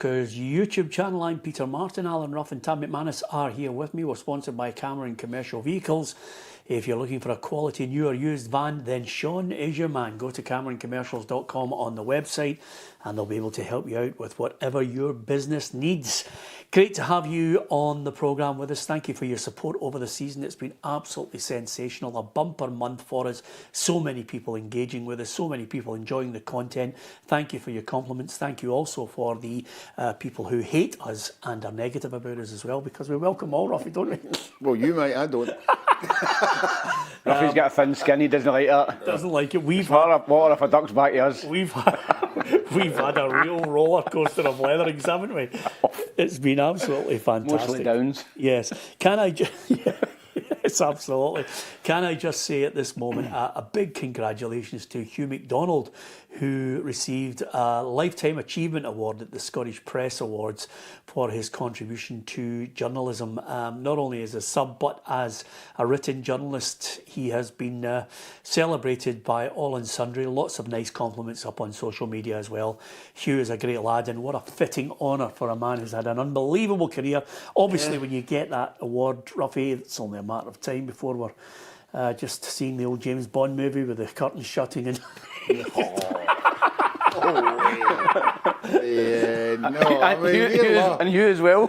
YouTube channel. I'm Peter Martin. Alan Ruff and Tam McManus are here with me. We're sponsored by Cameron Commercial Vehicles. If you're looking for a quality new or used van, then Sean is your man. Go to CameronCommercials.com on the website and they'll be able to help you out with whatever your business needs. Great to have you on the programme with us. Thank you for your support over the season. It's been absolutely sensational. A bumper month for us. So many people engaging with us. So many people enjoying the content. Thank you for your compliments. Thank you also for the people who hate us and are negative about us as well, because we welcome all, Ruffy, don't we? Well, you might, I don't. Ruffy's got a thin skin, he doesn't like that. Doesn't like it. What if a duck's back to us? We've had a real roller coaster of weatherings, haven't we? It's been absolutely fantastic. Mostly downs. Yes. Can I just... Yes, absolutely. Can I just say at this moment a big congratulations to Hugh McDonald, who received a Lifetime Achievement Award at the Scottish Press Awards for his contribution to journalism. Not only as a sub, but as a written journalist. He has been celebrated by all and sundry. Lots of nice compliments up on social media as well. Hugh is a great lad, and what a fitting honour for a man who's had an unbelievable career. Obviously, when you get that award, Ruffy, it's only a matter of time before we're just seeing the old James Bond movie with the curtains shutting and... Yeah, no, I mean, and you as well.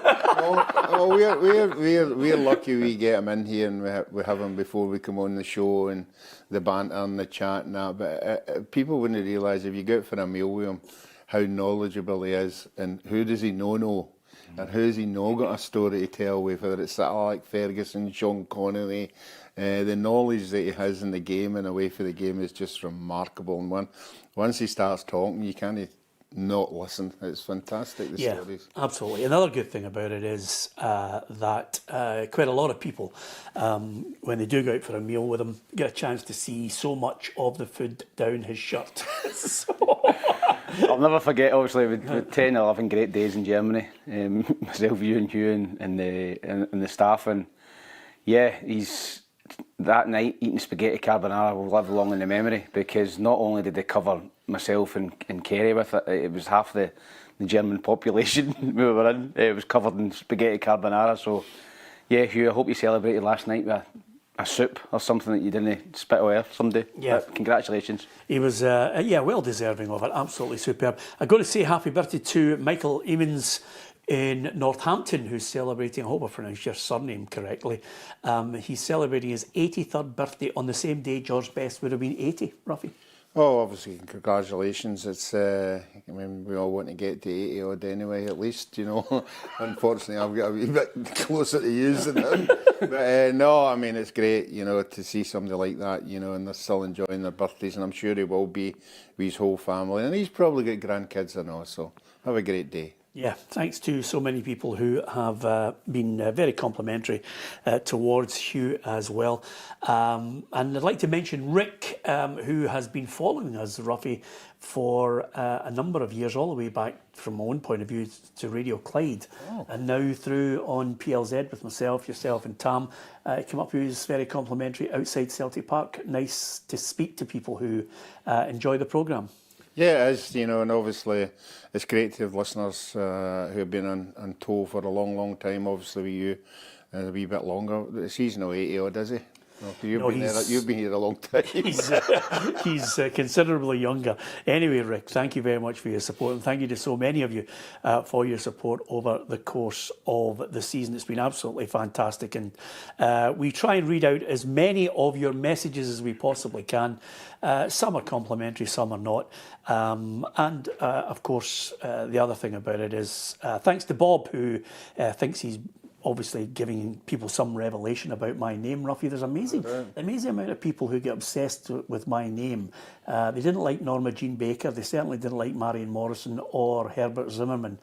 We're lucky we get him in here and we have him before we come on the show and the banter and the chat and that. But people wouldn't realise if you go out for a meal with him how knowledgeable he is and who does he know. And who's he not got a story to tell with, whether it's like Ferguson, Sean Connery, the knowledge that he has in the game and away for the game is just remarkable. And once he starts talking, you can't not listen. It's fantastic, the stories. Absolutely. Another good thing about it is that quite a lot of people, when they do go out for a meal with him, get a chance to see so much of the food down his shirt. I'll never forget, obviously, with 10, 11 great days in Germany, myself, you and Hugh and the staff, and yeah, he's that night eating spaghetti carbonara will live long in the memory, because not only did they cover myself and Kerry with it, it was half the German population we were in, it was covered in spaghetti carbonara. So yeah, Hugh, I hope you celebrated last night with a soup or something that you didn't spit away someday. Yeah. But congratulations. He was, well deserving of it. Absolutely superb. I've got to say happy birthday to Michael Eamons in Northampton, who's celebrating, I hope I pronounced your surname correctly. He's celebrating his 83rd birthday on the same day George Best would have been 80, Ruffy. Oh, obviously, congratulations. It's, I mean, we all want to get to 80 odd anyway, at least, you know. Unfortunately, I've got a wee bit closer to you than him. But no, I mean, it's great, you know, to see somebody like that, you know, and they're still enjoying their birthdays, and I'm sure he will be with his whole family. And he's probably got grandkids and all, so have a great day. Yeah, thanks to so many people who have been very complimentary towards Hugh as well. And I'd like to mention Rick, who has been following us, Ruffy, for a number of years, all the way back from my own point of view to Radio Clyde. Oh. And now through on PLZ with myself, yourself and Tam. Came up, he was very complimentary outside Celtic Park. Nice to speak to people who enjoy the programme. Yeah, it is, you know, and obviously it's great to have listeners who have been on tour for a long, long time. Obviously with you, a wee bit longer. He's no 80 odd, is he? No, you've been here a long time. He's considerably younger. Anyway, Rick, thank you very much for your support, and thank you to so many of you for your support over the course of the season. It's been absolutely fantastic, and we try and read out as many of your messages as we possibly can. Some are complimentary, some are not. And of course, the other thing about it is thanks to Bob, who thinks he's obviously giving people some revelation about my name, Ruffy. There's amazing amount of people who get obsessed with my name. They didn't like Norma Jean Baker. They certainly didn't like Marion Morrison or Herbert Zimmerman.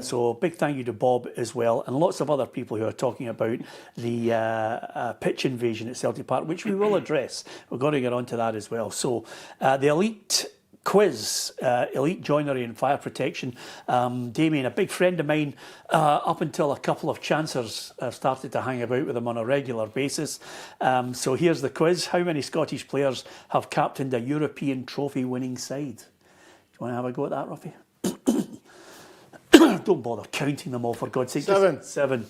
So big thank you to Bob as well, and lots of other people who are talking about the pitch invasion at Celtic Park, which we will address. We're going to get onto that as well. So the elite quiz, elite joinery and fire protection. Damien, a big friend of mine, up until a couple of chancers started to hang about with him on a regular basis. So here's the quiz. How many Scottish players have captained a European trophy winning side? Do you want to have a go at that, Ruffy? don't bother counting them all, for God's sake. Seven. Just 7.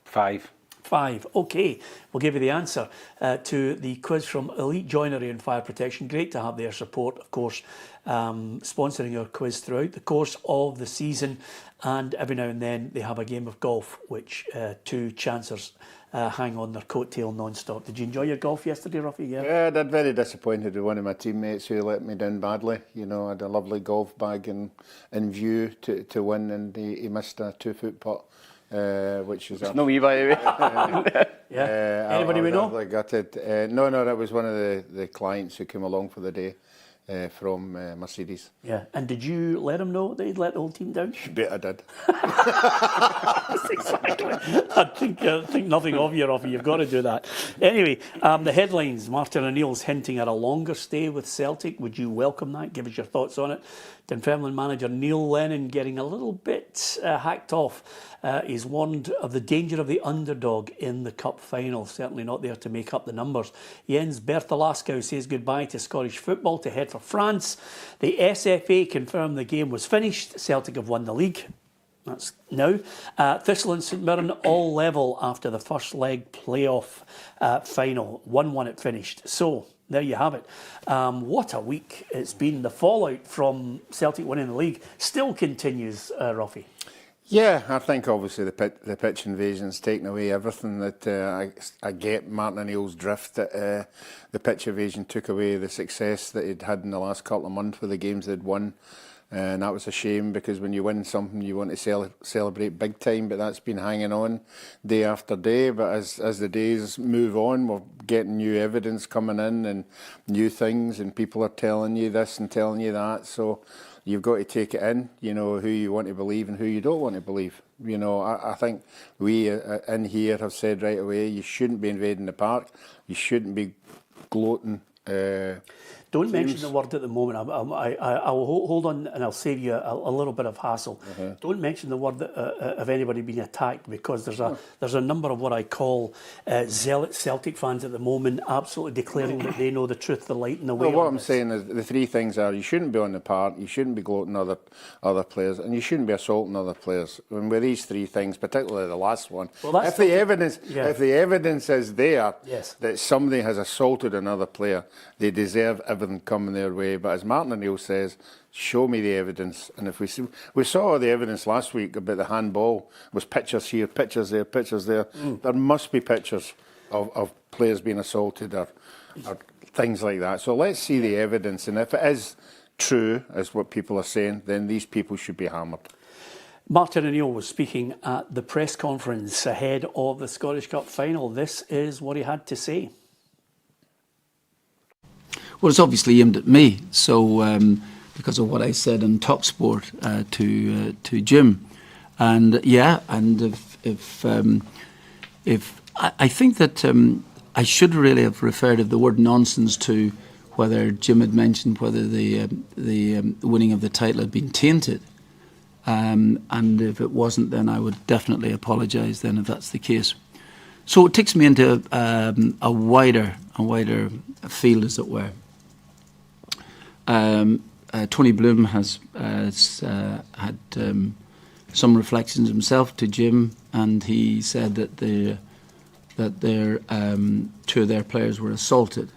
5. 5. Okay, we'll give you the answer to the quiz from Elite Joinery and Fire Protection. Great to have their support, of course, sponsoring our quiz throughout the course of the season. And every now and then they have a game of golf, which 2 chancers hang on their coattail non-stop. Did you enjoy your golf yesterday, Ruffy? Yeah, I did. Very disappointed with one of my teammates who let me down badly. You know, I had a lovely golf bag in view to win, and he missed a 2-foot putt. Which is No, me, by the way. Yeah. Anybody we know? Gutted. No, that was one of the clients who came along for the day from Mercedes. Yeah. And did you let him know that he'd let the whole team down? You bet I did. Exactly. I think nothing of you, Ruffy. You've got to do that. Anyway, the headlines. Martin O'Neill's hinting at a longer stay with Celtic. Would you welcome that? Give us your thoughts on it. Dunfermline manager Neil Lennon getting a little bit hacked off. He's warned of the danger of the underdog in the cup final. Certainly not there to make up the numbers. Jens Bertolaskau says goodbye to Scottish football to head for France. The SFA confirmed the game was finished. Celtic have won the league. That's now. Thistle and St Mirren all level after the first leg playoff final. 1-1 it finished. So there you have it. What a week it's been. The fallout from Celtic winning the league still continues, Ruffy. Yeah, I think obviously the pitch invasion's taken away everything that I get. Martin O'Neill's drift that the pitch invasion took away the success that he'd had in the last couple of months with the games they'd won. And that was a shame, because when you win something you want to celebrate big time, but that's been hanging on day after day. But as the days move on, we're getting new evidence coming in and new things, and people are telling you this and telling you that. So you've got to take it in, you know, who you want to believe and who you don't want to believe. You know, I think we in here have said right away, you shouldn't be invading the park. You shouldn't be gloating. Don't mention the word at the moment. I will hold on, and I'll save you a little bit of hassle. Don't mention the word of anybody being attacked, because there's a number of what I call zealot Celtic fans at the moment, absolutely declaring that they know the truth, the light, and the way. Well, what I'm saying is the 3 things are: you shouldn't be on the park, you shouldn't be gloating other players, and you shouldn't be assaulting other players. And with these 3 things, particularly the last one, if the evidence is there that somebody has assaulted another player, they deserve everything coming their way. But as Martin O'Neill says, show me the evidence. And if we saw the evidence last week about the handball, was pictures here, pictures there, pictures there. There must be pictures of players being assaulted or things like that. So let's see the evidence, and if it is true, as what people are saying, then these people should be hammered. Martin O'Neill was speaking at the press conference ahead of the Scottish Cup final. This is what he had to say. Well, it's obviously aimed at me. So, because of what I said on TalkSport to Jim, and if I think that I should really have referred to the word nonsense to whether Jim had mentioned whether the winning of the title had been tainted, and if it wasn't, then I would definitely apologise. Then, if that's the case. So it takes me into a wider field, as it were. Tony Bloom has had some reflections himself to Jim, and he said that 2 of their players were assaulted.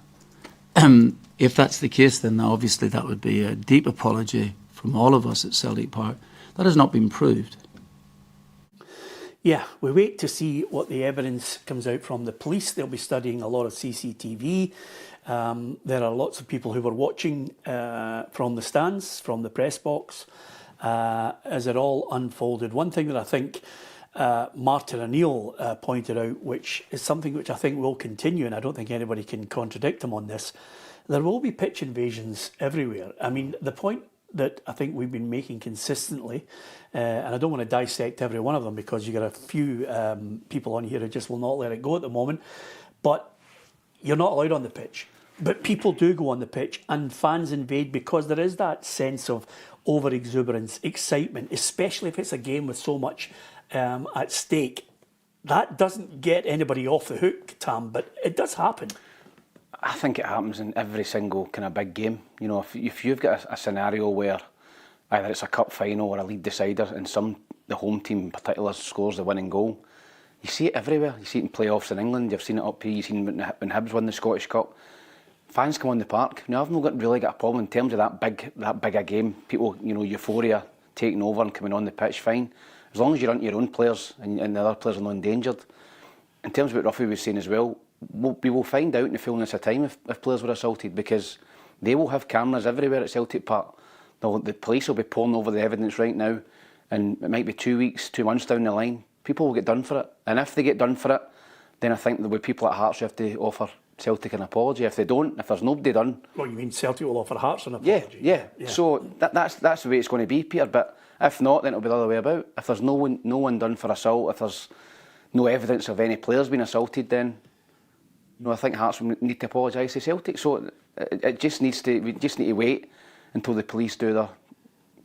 If that's the case, then obviously that would be a deep apology from all of us at Celtic Park. That has not been proved. Yeah, we wait to see what the evidence comes out from the police. They'll be studying a lot of CCTV. There are lots of people who were watching from the stands, from the press box, as it all unfolded. One thing that I think Martin O'Neill pointed out, which is something which I think will continue, and I don't think anybody can contradict him on this, there will be pitch invasions everywhere. I mean, the point that I think we've been making consistently, and I don't want to dissect every one of them because you've got a few people on here who just will not let it go at the moment, but you're not allowed on the pitch. But people do go on the pitch, and fans invade because there is that sense of over-exuberance, excitement, especially if it's a game with so much at stake. That doesn't get anybody off the hook, Tam, but it does happen. I think it happens in every single kind of big game. You know, if you've got a scenario where either it's a cup final or a league decider and some the home team in particular scores the winning goal, you see it everywhere. You see it in playoffs in England, you've seen it up here, you've seen when Hibs won the Scottish Cup. Fans come on the park. Now, I've not really got a problem in terms of that big a game. People, euphoria taking over and coming on the pitch, fine. As long as you're onto your own players and the other players are not endangered. In terms of what Ruffy was saying as well, we will find out in the fullness of time if players were assaulted, because they will have cameras everywhere at Celtic Park. The police will be pouring over the evidence right now, and it might be 2 weeks, 2 months down the line. People will get done for it. And if they get done for it, then I think there'll be people at Hearts who have to offer Celtic an apology. If they don't, if there's nobody done... Well, you mean Celtic will offer Hearts an apology? Yeah. So that's the way it's going to be, Peter. But if not, then it'll be the other way about. If there's no one done for assault, if there's no evidence of any players being assaulted, then I think Hearts will need to apologise to Celtic. So we just need to wait until the police do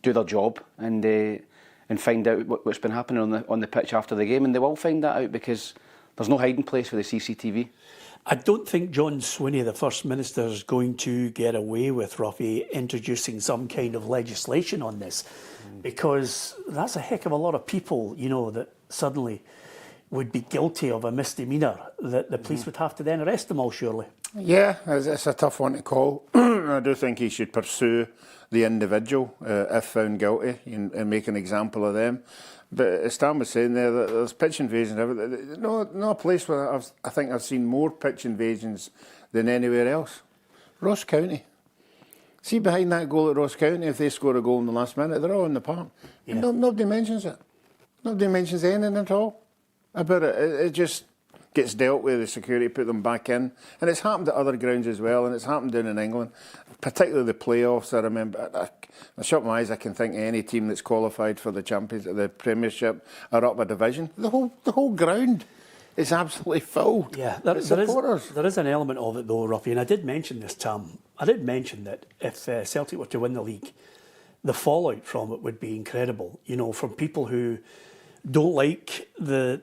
their job and find out what's been happening on the pitch after the game, and they will find that out because there's no hiding place for the CCTV. I don't think John Swinney, the First Minister, is going to get away with Ruffy introducing some kind of legislation on this, because that's a heck of a lot of people, that suddenly would be guilty of a misdemeanour that the police would have to then arrest them all, surely. Yeah, it's a tough one to call. I do think he should pursue the individual if found guilty and make an example of them. But as Stan was saying there, that there's pitch invasions. No place where I think I've seen more pitch invasions than anywhere else. Ross County. See, behind that goal at Ross County, if they score a goal in the last minute, they're all in the park. Yeah. Nobody mentions it. Nobody mentions anything at all about it. It just gets dealt with, the security put them back in. And it's happened at other grounds as well, and it's happened down in England, particularly the playoffs. I remember, I shut my eyes, I can think of any team that's qualified for the Premiership or up a division. The whole ground is absolutely full. Yeah, there is an element of it though, Ruffy, and I did mention this, Tom. I did mention that if Celtic were to win the league, the fallout from it would be incredible. From people who didn't like the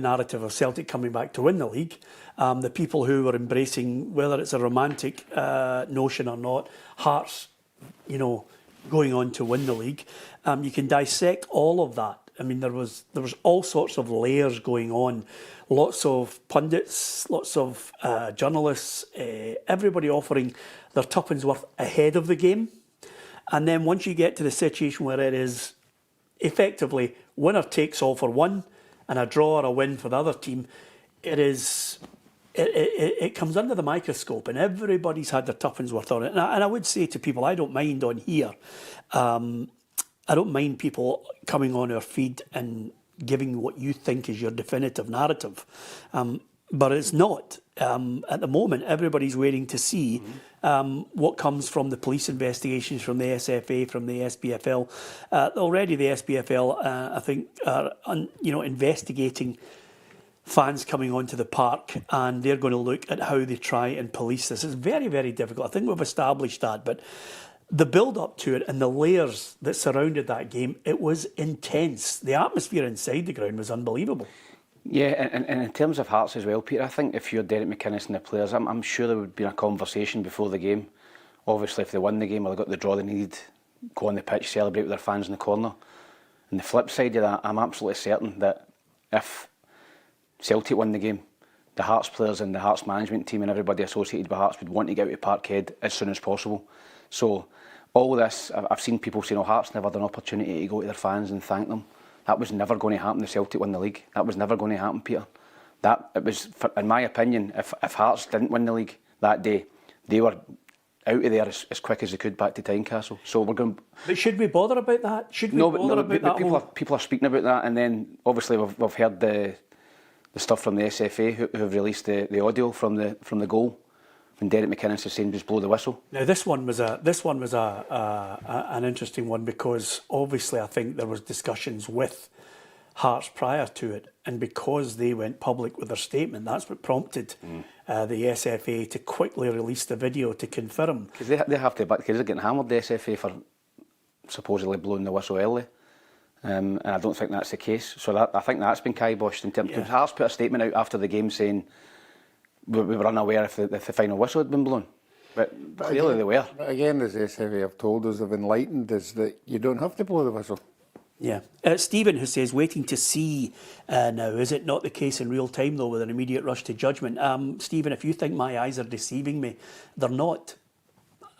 narrative of Celtic coming back to win the league, the people who were embracing, whether it's a romantic notion or not, Hearts, going on to win the league. You can dissect all of that. I mean, there was all sorts of layers going on. Lots of pundits, lots of journalists, everybody offering their tuppence worth ahead of the game. And then once you get to the situation where it is effectively winner takes all for one, and a draw or a win for the other team, it comes under the microscope, and everybody's had their tuppence worth on it. And I would say to people, I don't mind on here, I don't mind people coming on our feed and giving what you think is your definitive narrative, but it's not. At the moment, everybody's waiting to see what comes from the police investigations, from the SFA, from the SPFL. Already the SPFL, I think, are investigating fans coming onto the park, and they're going to look at how they try and police this. It's very, very difficult. I think we've established that, but the build-up to it and the layers that surrounded that game, it was intense. The atmosphere inside the ground was unbelievable. Yeah, and in terms of Hearts as well, Peter, I think if you're Derek McInnes and the players, I'm sure there would be a conversation before the game. Obviously, if they won the game or they got the draw they needed, go on the pitch, celebrate with their fans in the corner. And the flip side of that, I'm absolutely certain that if Celtic won the game, the Hearts players and the Hearts management team and everybody associated with Hearts would want to get out of Parkhead as soon as possible. So all this, I've seen people saying, Hearts never had an opportunity to go to their fans and thank them. That was never going to happen if Celtic won the league. That was never going to happen, Peter. It was, in my opinion, if Hearts didn't win the league that day, they were out of there as quick as they could back to Tynecastle. So we're going. But should we bother about that? People are speaking about that, and then obviously we've heard the stuff from the SFA who have released the audio from the goal when Derek McInnes is saying just blow the whistle. Now this one was an interesting one, because obviously I think there was discussions with Hearts prior to it, and because they went public with their statement, that's what prompted the SFA to quickly release the video to confirm. Because they have to, because they're getting hammered, the SFA, for supposedly blowing the whistle early. And I don't think that's the case. So I think that's been kiboshed in terms. Yeah. Hearts put a statement out after the game saying we were unaware if the final whistle had been blown. But clearly they were. But again, as the SFA have told us, have enlightened us that you don't have to blow the whistle. Yeah. Stephen, who says, waiting to see now. Is it not the case in real time, though, with an immediate rush to judgment? Stephen, if you think my eyes are deceiving me, they're not.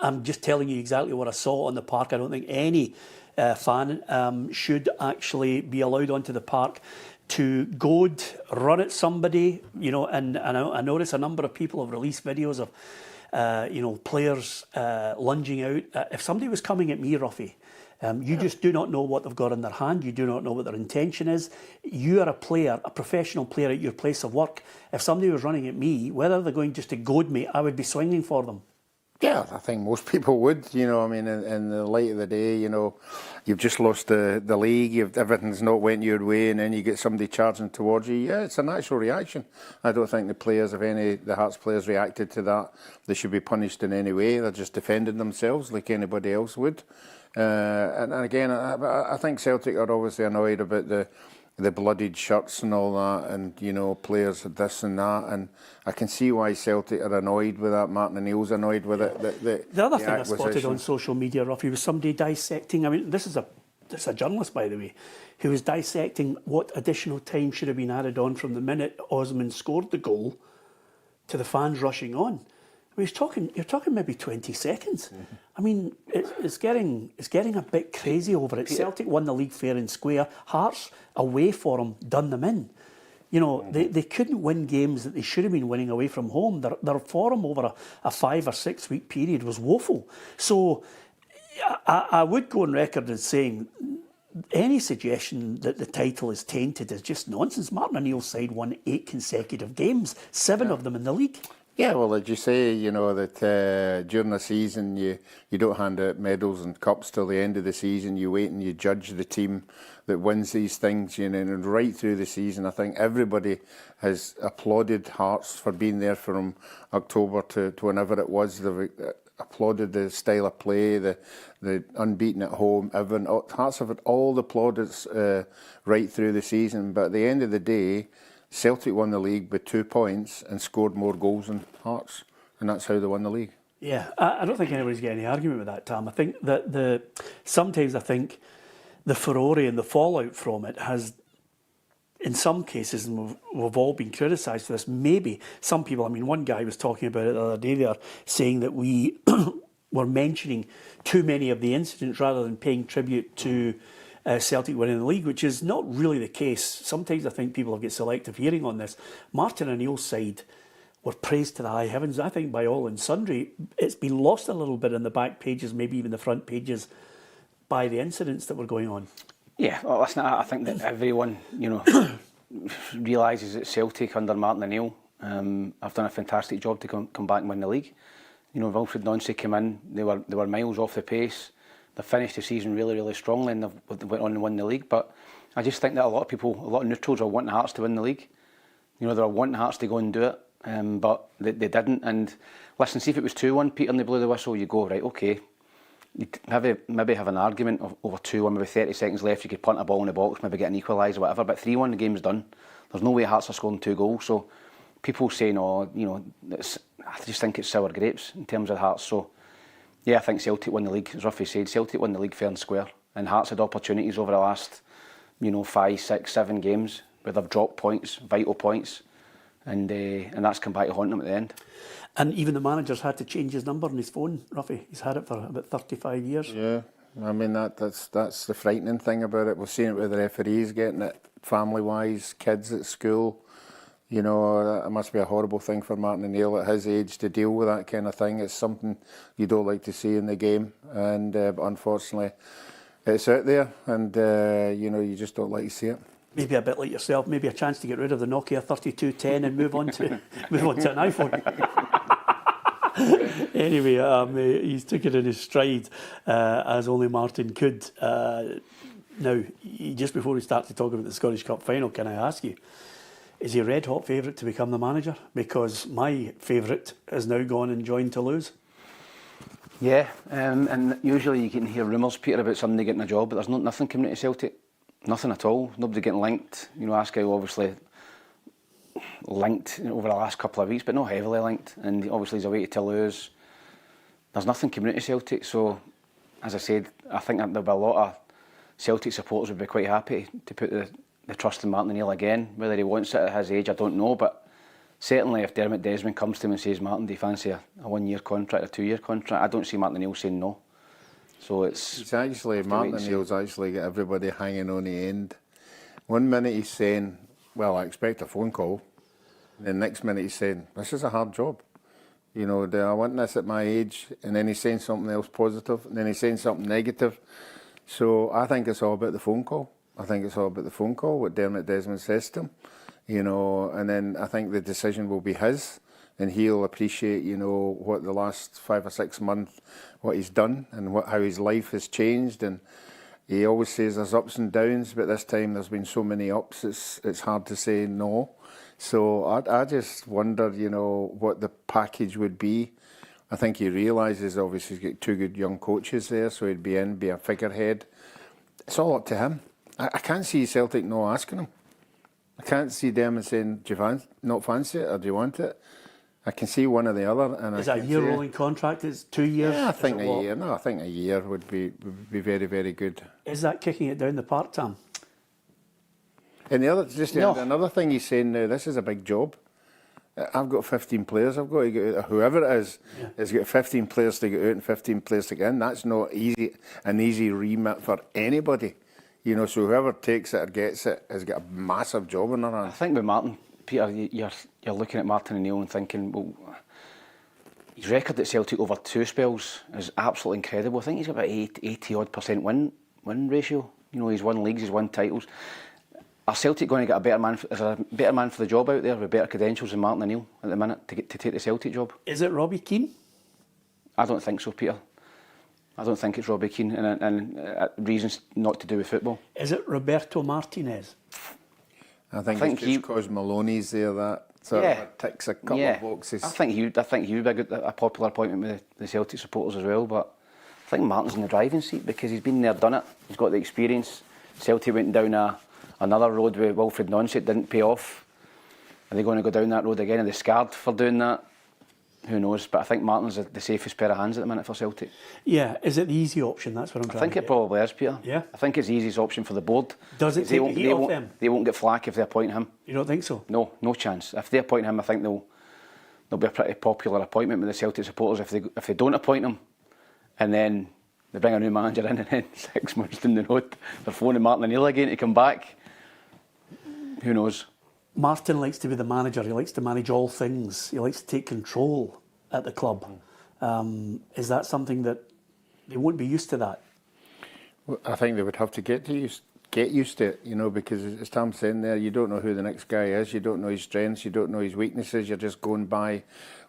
I'm just telling you exactly what I saw on the park. I don't think any fan should actually be allowed onto the park to goad, run at somebody, you know, and I notice a number of people have released videos of, you know, players lunging out. If somebody was coming at me, Ruffy, you just do not know what they've got in their hand. You do not know what their intention is. You are a player, a professional player at your place of work. If somebody was running at me, whether they're going just to goad me, I would be swinging for them. Yeah, I think most people would, you know, I mean, in the light of the day, you know, you've just lost the league, everything's not went your way, and then you get somebody charging towards you. Yeah, it's a natural reaction. I don't think the players, if any, the Hearts players reacted to that, they should be punished in any way. They're just defending themselves like anybody else would. And again, I think Celtic are obviously annoyed about the bloodied shirts and all that, and, you know, players this and that, and I can see why Celtic are annoyed with that. Martin O'Neill's annoyed with it. The other thing I spotted on social media, Ruffy, was somebody dissecting. I mean, this is a journalist, by the way, who was dissecting what additional time should have been added on from the minute Osman scored the goal to the fans rushing on. I mean, you're talking maybe 20 seconds. Mm-hmm. I mean, it's getting a bit crazy over it. Celtic won the league fair and square. Hearts, away for them, done them in. You know, they couldn't win games that they should have been winning away from home. Their form over a 5 or 6 week period was woeful. So I would go on record as saying any suggestion that the title is tainted is just nonsense. Martin O'Neill's side won 8 consecutive games, 7 of them in the league. Yeah, well, as you say, you know, that during the season you don't hand out medals and cups till the end of the season. You wait and you judge the team that wins these things, you know, and right through the season, I think everybody has applauded Hearts for being there from October to whenever it was. They've applauded the style of play, the unbeaten at home. Hearts have had all the plaudits right through the season, but at the end of the day, Celtic won the league by 2 points and scored more goals than Hearts, and that's how they won the league. Yeah, I don't think anybody's getting any argument with that, Tam. I think that sometimes I think the furore and the fallout from it has, in some cases, and we've all been criticised for this, maybe some people, I mean, one guy was talking about it the other day there, saying that we were mentioning too many of the incidents rather than paying tribute to Celtic winning the league, which is not really the case. Sometimes I think people have got selective hearing on this. Martin O'Neill's side were praised to the high heavens, I think, by all and sundry. It's been lost a little bit in the back pages, maybe even the front pages, by the incidents that were going on. Yeah, well, listen, I think that everyone, you know, realises that Celtic under Martin O'Neill have done a fantastic job to come back and win the league. You know, Wilfred Nancy came in, they were miles off the pace. They finished the season really, really strongly, and they went on and won the league. But I just think that a lot of people, a lot of neutrals are wanting Hearts to win the league. You know, they're wanting Hearts to go and do it, but they didn't. And listen, see if it was 2-1, Peter, and they blew the whistle, you go, right, okay. You'd maybe have an argument of over 2-1, maybe 30 seconds left, you could punt a ball in the box, maybe get an equaliser, whatever. But 3-1, the game's done. There's no way Hearts are scoring 2 goals. So people saying, oh, you know, I just think it's sour grapes in terms of Hearts. So yeah, I think Celtic won the league, as Ruffy said. Celtic won the league fair and square, and Hearts had opportunities over the last, you know, 5, 6, 7 games where they've dropped points, vital points, and that's come back to haunt them at the end. And even the manager's had to change his number on his phone, Ruffy. He's had it for about 35 years. Yeah, I mean that's the frightening thing about it. We've seen it with the referees getting it, family-wise, kids at school. You know, it must be a horrible thing for Martin O'Neill at his age to deal with that kind of thing. It's something you don't like to see in the game, and but unfortunately, it's out there, and you know, you just don't like to see it. Maybe a bit like yourself, maybe a chance to get rid of the Nokia 3210 and move on to an iPhone. Anyway, he's took it in his stride, as only Martin could. Now, just before we start to talk about the Scottish Cup final, can I ask you, is he a red-hot favourite to become the manager? Because my favourite has now gone and joined Toulouse. Yeah, and usually you can hear rumours, Peter, about somebody getting a job, but there's nothing coming to Celtic. Nothing at all. Nobody getting linked. You know, Askew obviously linked over the last couple of weeks, but not heavily linked. And obviously he's away to Toulouse. There's nothing coming to Celtic. So, as I said, I think there'll be a lot of Celtic supporters would be quite happy to put the trust in Martin O'Neill again. Whether he wants it at his age, I don't know, but certainly if Dermot Desmond comes to him and says, Martin, do you fancy a 1-year contract, a 2-year contract? I don't see Martin O'Neill saying no. So it's actually, Martin O'Neill's actually got everybody hanging on the end. One minute he's saying, well, I expect a phone call. And the next minute he's saying, this is a hard job. You know, do I want this at my age? And then he's saying something else positive, and then he's saying something negative. So I think it's all about the phone call. I think it's all about the phone call, what Dermot Desmond says to him. You know, and then I think the decision will be his, and he'll appreciate, you know, what the last 5 or 6 months, what he's done, and how his life has changed. And he always says there's ups and downs, but this time there's been so many ups, it's hard to say no. So I just wonder, you know, what the package would be. I think he realises, obviously, he's got 2 good young coaches there, so he'd be a figurehead. It's all up to him. I can't see Celtic not asking him. I can't see them saying, do you not fancy it, or do you want it? I can see one or the other. And is that a year rolling contract? It's 2 years? Yeah, I think a year. No, I think a year would be very, very good. Is that kicking it down the park, Tam? And the other, just another thing he's saying now, this is a big job. I've got 15 players. I've got to get out. Whoever it is, has got 15 players to get out and 15 players to get in. That's not an easy remit for anybody. You know, so whoever takes it or gets it has got a massive job in their hands. I think with Martin, Peter, you're looking at Martin O'Neill and thinking, well, his record at Celtic over 2 spells is absolutely incredible. I think he's got about 80-odd% win ratio. You know, he's won leagues, he's won titles. Are Celtic going to get a better man? Is there a better man for the job out there with better credentials than Martin O'Neill at the minute to take the Celtic job? Is it Robbie Keane? I don't think so, Peter. I don't think it's Robbie Keane, and reasons not to do with football. Is it Roberto Martinez? I think it's just because Maloney's there, that sort of ticks a couple of boxes. I think he would be a popular appointment with the Celtic supporters as well, but I think Martin's in the driving seat because he's been there, done it. He's got the experience. Celtic went down another road with Wilfred Nonce, it didn't pay off. Are they going to go down that road again? Are they scarred for doing that? Who knows? But I think Martin's the safest pair of hands at the minute for Celtic. Yeah, is it the easy option? That's what I'm trying to I think it probably is, Peter. Yeah. I think it's the easiest option for the board. Does it take the heat off them? They won't get flack if they appoint him. You don't think so? No chance. If they appoint him, I think they'll be a pretty popular appointment with the Celtic supporters. If they don't appoint him, and then they bring a new manager in, and then 6 months down the road, they're phoning Martin O'Neill again to come back. Who knows? Martin likes to be the manager. He likes to manage all things. He likes to take control at the club. Is that something that they won't be used to that? Well, I think they would have to get used to it, you know, because as Tom's saying there, you don't know who the next guy is, you don't know his strengths, you don't know his weaknesses, you're just going by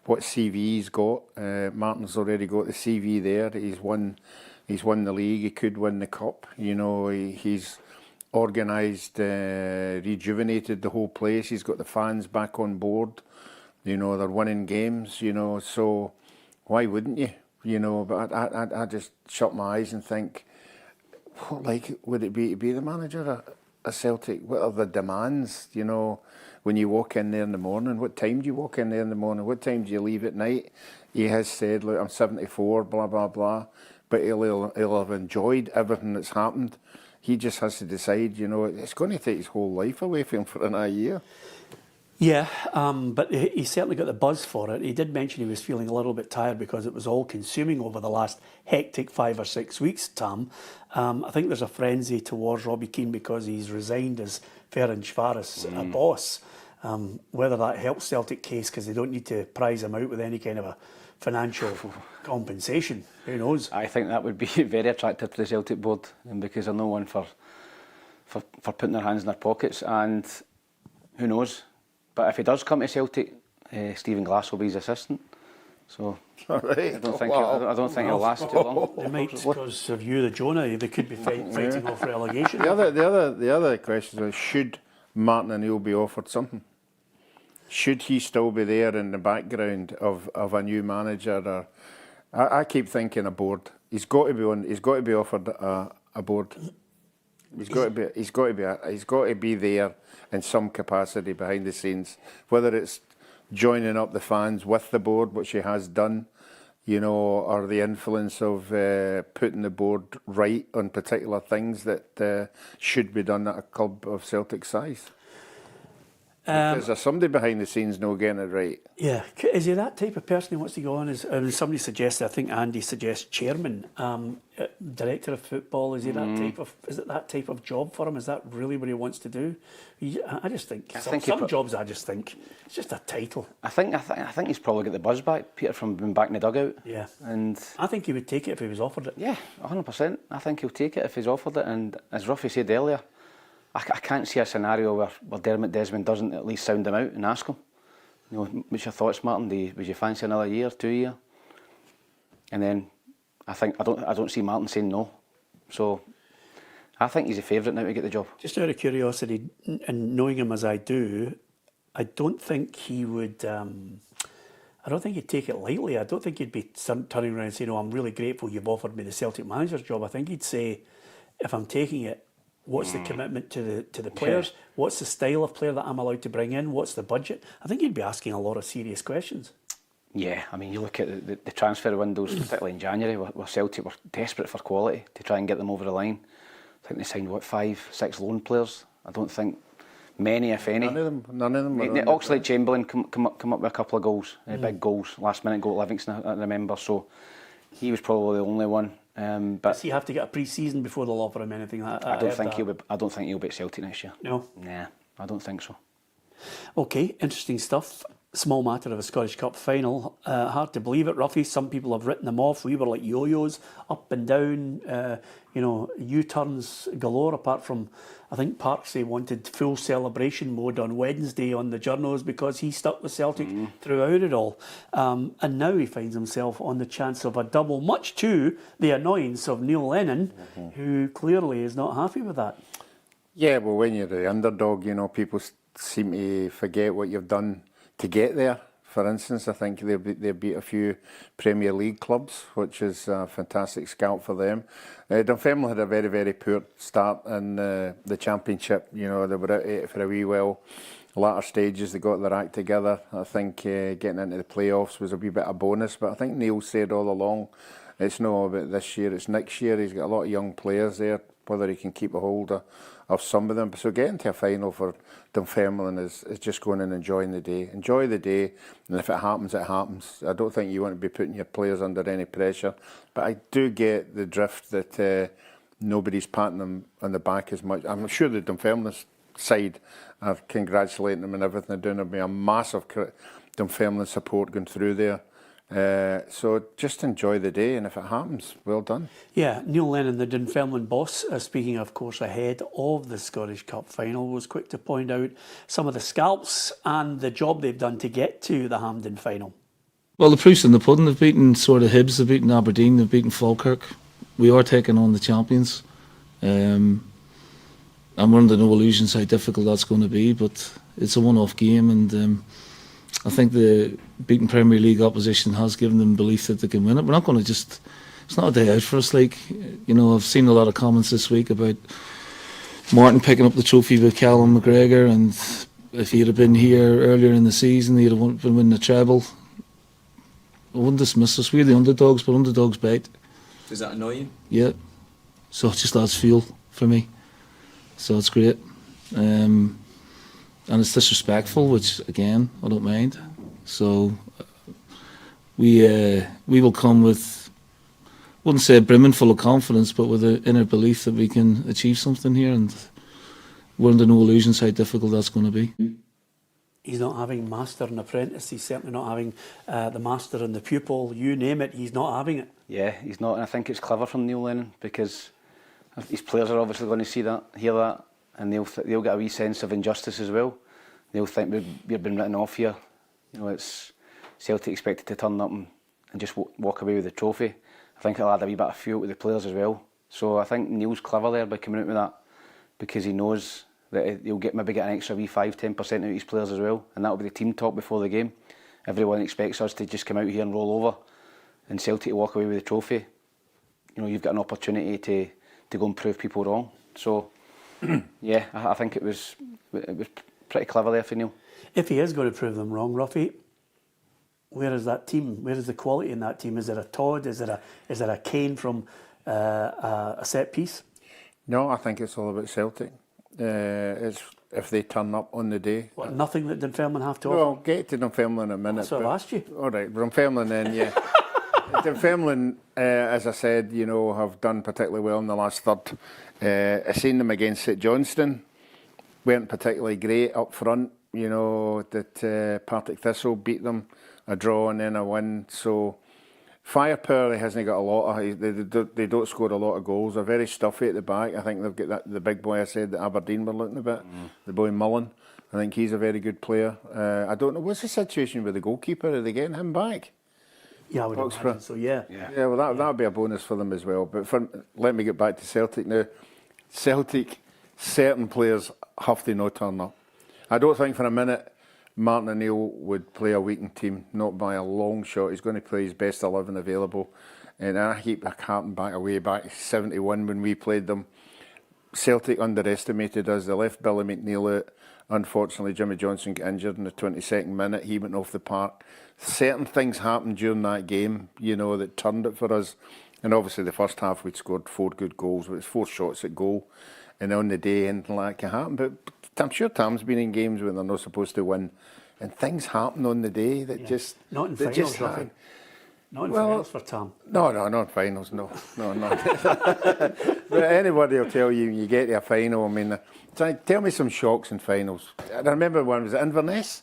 what CV he's got. Martin's already got the CV there. He's won the league, he could win the cup, you know, he's organised, rejuvenated the whole place, he's got the fans back on board. You know, they're winning games, you know, so why wouldn't you? You know, but I just shut my eyes and think, what, like, would it be to be the manager at Celtic? What are the demands, you know, when you walk in there in the morning? What time do you walk in there in the morning? What time do you leave at night? He has said, look, I'm 74, blah, blah, blah, but he'll have enjoyed everything that's happened. He just has to decide, you know, it's going to take his whole life away from him for another year. Yeah, but he certainly got the buzz for it. He did mention he was feeling a little bit tired because it was all consuming over the last hectic 5 or 6 weeks, Tam. I think there's a frenzy towards Robbie Keane because he's resigned as Ferencvaros a boss. Whether that helps Celtic case because they don't need to prize him out with any kind of a financial compensation, who knows? I think that would be very attractive to the Celtic board because they're no one for putting their hands in their pockets, and who knows? But if he does come to Celtic, Stephen Glass will be his assistant. So right. I don't think he'll last too long. They might, because of you, the Jonah, they could be fighting off relegation. The other question is, should Martin O'Neill be offered something? Should he still be there in the background of a new manager? Or I keep thinking a board. He's got to be offered a board. He's got to be there in some capacity behind the scenes, whether it's joining up the fans with the board, which he has done, you know, or the influence of putting the board right on particular things that should be done at a club of Celtic size? Is there somebody behind the scenes not getting it right? Yeah, is he that type of person who wants to go on? As somebody suggested, I think Andy suggests chairman, director of football. Is he that type of? Is it that type of job for him? Is that really what he wants to do? I just think some jobs. I just think it's just a title. I think he's probably got the buzz back, Peter, from being back in the dugout. Yeah, and I think he would take it if he was offered it. Yeah, 100%. I think he'll take it if he's offered it. And as Ruffy said earlier, I can't see a scenario where Dermot Desmond doesn't at least sound him out and ask him, you know, what's your thoughts, Martin? Would you fancy another year, 2 year? And then I don't see Martin saying no. So I think he's a favourite now to get the job. Just out of curiosity, and knowing him as I do, I don't think he would. I don't think he'd take it lightly. I don't think he'd be turning around and saying, "Oh, I'm really grateful you've offered me the Celtic manager's job." I think he'd say, "If I'm taking it, what's the commitment to the players? Yeah. What's the style of player that I'm allowed to bring in? What's the budget?" I think he'd be asking a lot of serious questions. Yeah, I mean, you look at the transfer windows, particularly in January, where Celtic were desperate for quality to try and get them over the line. I think they signed, 5, 6 loan players. I don't think many, if any. None of them. Oxlade-Chamberlain come up with a couple of goals, big goals, last minute goal at Livingston, I remember. So he was probably the only one. But does he have to get a pre-season before they'll offer him anything? I don't think he'll be at Celtic next year. No? Nah, I don't think so. Okay, interesting stuff. Small matter of a Scottish Cup final. Hard to believe it, Ruffy. Some people have written them off. We were like yo-yos, up and down, U-turns galore, apart from, I think Parksy wanted full celebration mode on Wednesday on the journos because he stuck with Celtic throughout it all. And now he finds himself on the chance of a double, much to the annoyance of Neil Lennon, who clearly is not happy with that. Yeah, well, when you're the underdog, you know, people seem to forget what you've done to get there. For instance, I think they beat a few Premier League clubs, which is a fantastic scalp for them. Dunfermline had a very, very poor start in the Championship. You know, they were out at it for a wee while. Latter stages, they got their act together. I think getting into the playoffs was a wee bit of a bonus, but I think Neil said all along, it's not about this year, it's next year. He's got a lot of young players there, whether he can keep a hold of some of them. So getting to a final for Dunfermline is just going and enjoying the day. Enjoy the day, and if it happens, it happens. I don't think you want to be putting your players under any pressure, but I do get the drift that nobody's patting them on the back as much. I'm sure the Dunfermline side are congratulating them and everything they're doing. There'll be a massive Dunfermline support going through there. So just enjoy the day, and if it happens, well done. Yeah, Neil Lennon, the Dunfermline boss, speaking of course ahead of the Scottish Cup final, was quick to point out some of the scalps and the job they've done to get to the Hampden final. Well, the proof's in the pudding. They've beaten sort of Hibs, they've beaten Aberdeen, they've beaten Falkirk. We are taking on the champions. I'm under no illusions how difficult that's going to be, but it's a one-off game, and I think the beaten Premier League opposition has given them belief that they can win it. We're not going to just... It's not a day out for us. Like, you know, I've seen a lot of comments this week about Martin picking up the trophy with Callum McGregor, and if he had been here earlier in the season, he'd have been winning the treble. I wouldn't dismiss us. We're the underdogs, but underdogs bite. Does that annoy you? Yeah. So it just adds fuel for me. So it's great. And it's disrespectful, which again I don't mind. So we will come with, wouldn't say brimming full of confidence, but with an inner belief that we can achieve something here, and we're under no illusions how difficult that's going to be. He's not having master and apprentice. He's certainly not having the master and the pupil. You name it, he's not having it. Yeah, he's not, and I think it's clever from Neil Lennon, because his players are obviously going to see that, hear that, and they'll get a wee sense of injustice as well. They'll think we've been written off here. You know, it's Celtic expected to turn up and just walk away with the trophy. I think it'll add a wee bit of fuel to the players as well. So I think Neil's clever there by coming out with that, because he knows that he'll maybe get an extra wee 5-10% out of his players as well, and that'll be the team talk before the game. Everyone expects us to just come out here and roll over, and Celtic to walk away with the trophy. You know, you've got an opportunity to go and prove people wrong. So yeah, I think it was pretty clever there for Neil. If he is going to prove them wrong, Ruffy, where is that team? Where is the quality in that team? Is it a Todd? Is it a Kane from a set piece? No, I think it's all about Celtic. It's if they turn up on the day. What, nothing that Dunfermline have to Well, offer? I'll get to Dunfermline in a minute. That's what I've asked you. All right, Dunfermline then, yeah. Dunfermline, as I said, have done particularly well in the last third. I've seen them against St Johnstone. Weren't particularly great up front. That Partick Thistle beat them, a draw and then a win. So firepower, he hasn't got a lot of. They don't score a lot of goals. They're very stuffy at the back. I think they've got the big boy I said that Aberdeen were looking a bit. The boy Mullen. I think he's a very good player. I don't know what's the situation with the goalkeeper. Are they getting him back? Yeah, I would imagine so. Yeah. Yeah, well, that would be a bonus for them as well. But let me get back to Celtic now. Celtic, certain players have to not turn up. I don't think for a minute Martin O'Neill would play a weakened team, not by a long shot. He's going to play his best 11 available. And I keep harking back to 71 when we played them. Celtic underestimated us. They left Billy McNeil out. Unfortunately, Jimmy Johnson got injured in the 22nd minute. He went off the park. Certain things happened during that game, that turned it for us. And obviously the first half we'd scored 4 good goals. It was 4 shots at goal. And on the day, anything like that can happen. But I'm sure Tam's been in games when they're not supposed to win. And things happen on the day that just... Not in finals, Rafi. Not in finals for Tam. No, not in finals, no. But anybody will tell you when you get to a final, tell me some shocks in finals. I remember one, was it Inverness?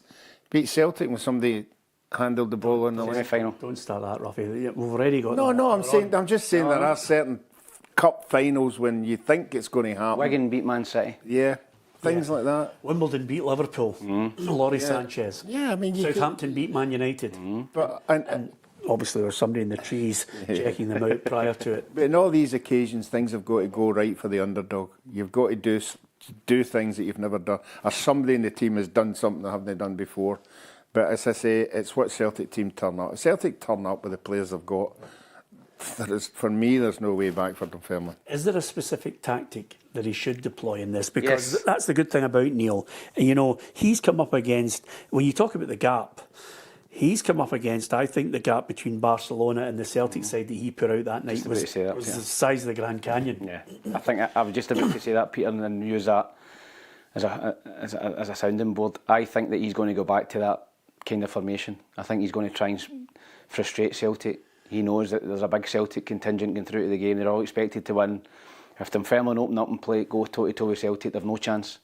Beat Celtic when somebody handled the ball on the left. Final. Don't start that, Rafi. We've already got... I'm just saying there are certain cup finals when you think it's going to happen. Wigan beat Man City. Yeah. Things like that. Wimbledon beat Liverpool. Laurie Sanchez. Yeah, Southampton beat Man United. But and obviously there was somebody in the trees checking them out prior to it. But in all these occasions, things have got to go right for the underdog. You've got to do things that you've never done. Or somebody in the team has done something they haven't done before. But as I say, it's what Celtic team turn up. Celtic turn up with the players they've got. For me, there's no way back for Dunfermline. Is there a specific tactic that he should deploy in this? Because that's the good thing about Neil. He's come up against, when you talk about the gap, he's come up against, I think, the gap between Barcelona and the Celtic side that he put out that night was the size of the Grand Canyon. Yeah, I think I was just about to say that, Peter, and then use that as a sounding board. I think that he's going to go back to that kind of formation. I think he's going to try and frustrate Celtic. He knows that there's a big Celtic contingent going through to the game. They're all expected to win. If Dunfermline open up and go toe-to-toe with Celtic, they've no chance.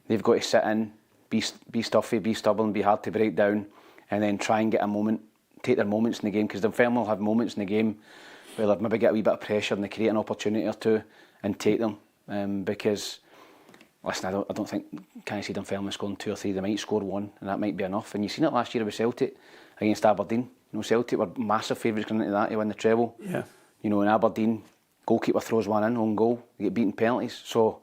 They've got to sit in, be stuffy, be stubborn, be hard to break down, and then try and get a moment, take their moments in the game, because Dunfermline will have moments in the game where they'll maybe get a wee bit of pressure and they create an opportunity or two and take them. Because, listen, I don't think, can I see Dunfermline scoring 2 or 3? They might score 1, and that might be enough. And you've seen it last year with Celtic against Aberdeen. Celtic were massive favourites going into that to win the treble. Yeah. In Aberdeen, goalkeeper throws one in on goal, they get beaten penalties. So,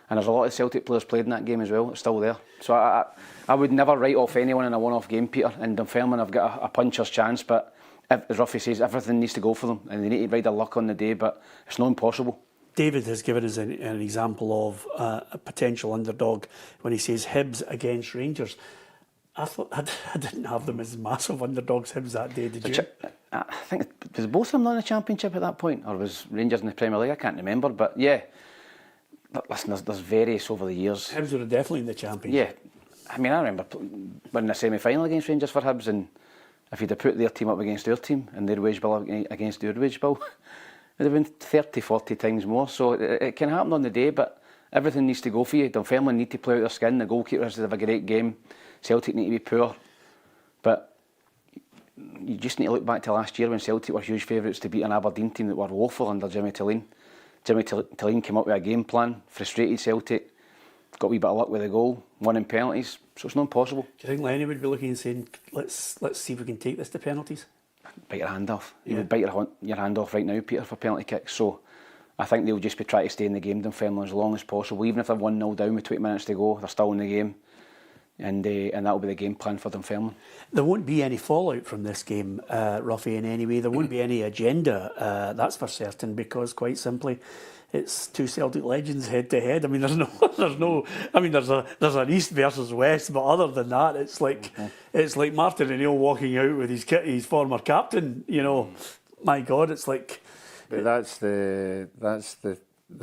and there's a lot of Celtic players played in that game as well. It's still there. So I would never write off anyone in a one-off game, Peter. And Dunfermline have got a puncher's chance, but as Ruffy says, everything needs to go for them, and they need to ride their luck on the day. But it's not impossible. David has given us an example of a potential underdog when he says Hibs against Rangers. I thought I didn't have them as massive underdogs, Hibs, that day, did you? I think, was both of them not in the Championship at that point? Or was Rangers in the Premier League? I can't remember. But yeah, listen, there's various over the years. Hibs were definitely in the Championship. Yeah. I remember winning a semi-final against Rangers for Hibs, and if you'd have put their team up against our team and their wage bill against our wage bill, it would have been 30, 40 times more. So it can happen on the day, but everything needs to go for you. Dunfermline need to play out their skin. The goalkeeper has to have a great game. Celtic need to be poor, but you just need to look back to last year when Celtic were huge favourites to beat an Aberdeen team that were woeful under Jimmy Tillane. Jimmy Tillane came up with a game plan, frustrated Celtic, got a wee bit of luck with the goal, won in penalties, so it's not impossible. Do you think Lenny would be looking and saying, let's see if we can take this to penalties? Bite your hand off. You would bite your hand off right now, Peter, for penalty kicks. So I think they'll just be trying to stay in the game, Dunfermline, as long as possible. Even if they're 1-0 down with 20 minutes to go, they're still in the game. and that will be the game plan for Dunfermline. There won't be any fallout from this game, Ruffy, in any way. There won't be any agenda, that's for certain, because quite simply, it's two Celtic legends head to head. I mean, there's no. I mean, there's an East versus West, but other than that, it's like Martin O'Neill walking out with his former captain. You know, my God, it's like. But that's the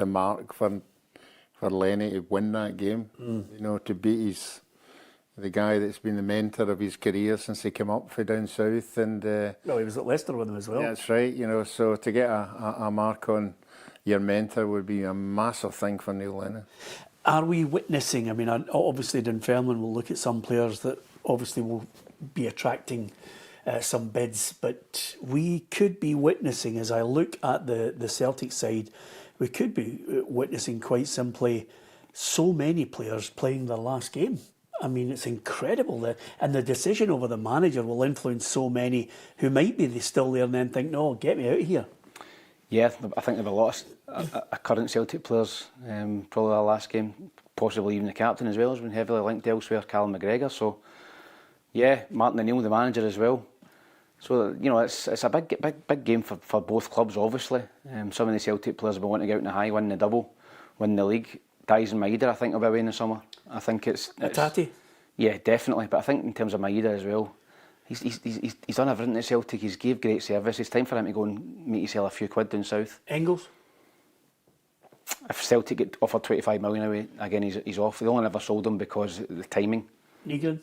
mark for Lenny to win that game. You know, to beat the guy that's been the mentor of his career since he came up from down south, and Well, he was at Leicester with him as well. yeah, that's right. You know, so to get a mark on your mentor would be a massive thing for Neil Lennon. Are we witnessing? I mean, obviously Dunfermline will look at some players that obviously will be attracting some bids, but we could be witnessing, as I look at the Celtic side, we could be witnessing quite simply so many players playing their last game. I mean, it's incredible, and the decision over the manager will influence so many who might be still there and then think, no, get me out of here. Yeah, I think there were a lot of current Celtic players, probably our last game, possibly even the captain as well, has been heavily linked elsewhere, Callum McGregor. So, yeah, Martin O'Neill, the manager as well. So, you know, it's a big game for both clubs, obviously. Some of the Celtic players will be wanting to get out in the high, win the double, win the league. Dyson Maeda, I think, will be away in the summer. I think it's Atati? Yeah, definitely. But I think in terms of Maeda as well, he's done everything at Celtic. He's gave great service. It's time for him to go and make himself a few quid down south. Engels? If Celtic get offered 25 million away, again, he's off. They only never sold him because of the timing. Negrin?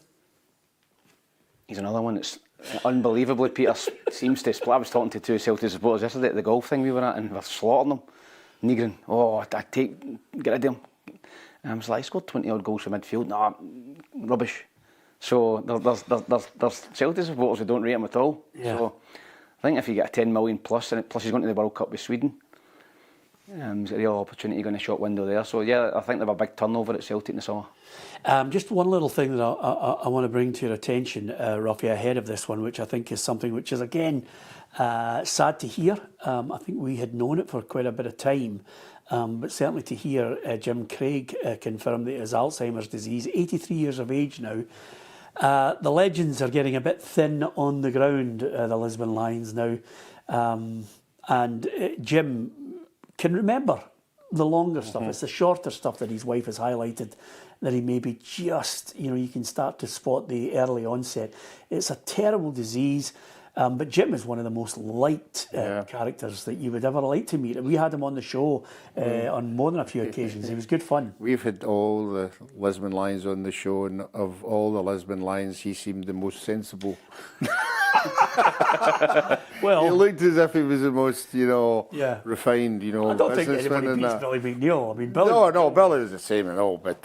He's another one that's unbelievably, Peter seems to split. I was talking to two Celtic supporters yesterday at the golf thing we were at, and we're slaughtering them. Negrin, get rid of him. And I was like, he scored 20 odd goals from midfield. Nah, rubbish. So there's Celtic supporters who don't rate him at all. Yeah. So I think if you get a 10 million plus, and plus he's going to the World Cup with Sweden, there's a real opportunity going to shop window there. So yeah, I think they have a big turnover at Celtic in the summer. Just one little thing that I want to bring to your attention, Ruffy, ahead of this one, which I think is something which is, again, sad to hear. I think we had known it for quite a bit of time, but certainly to hear Jim Craig confirm that he has Alzheimer's disease, 83 years of age now. The legends are getting a bit thin on the ground, the Lisbon Lions now, and Jim can remember the longer stuff. It's the shorter stuff that his wife has highlighted that he maybe just, you can start to spot the early onset. It's a terrible disease, but Jim is one of the most liked characters that you would ever like to meet. We had him on the show on more than a few occasions. He was good fun. We've had all the Lisbon Lions on the show, and of all the Lisbon Lions, he seemed the most sensible. Well, he looked as if he was the most, refined, I don't think businessman anybody and beats that. Billy McNeil. I mean, Billy. No, Billy was the same and all, but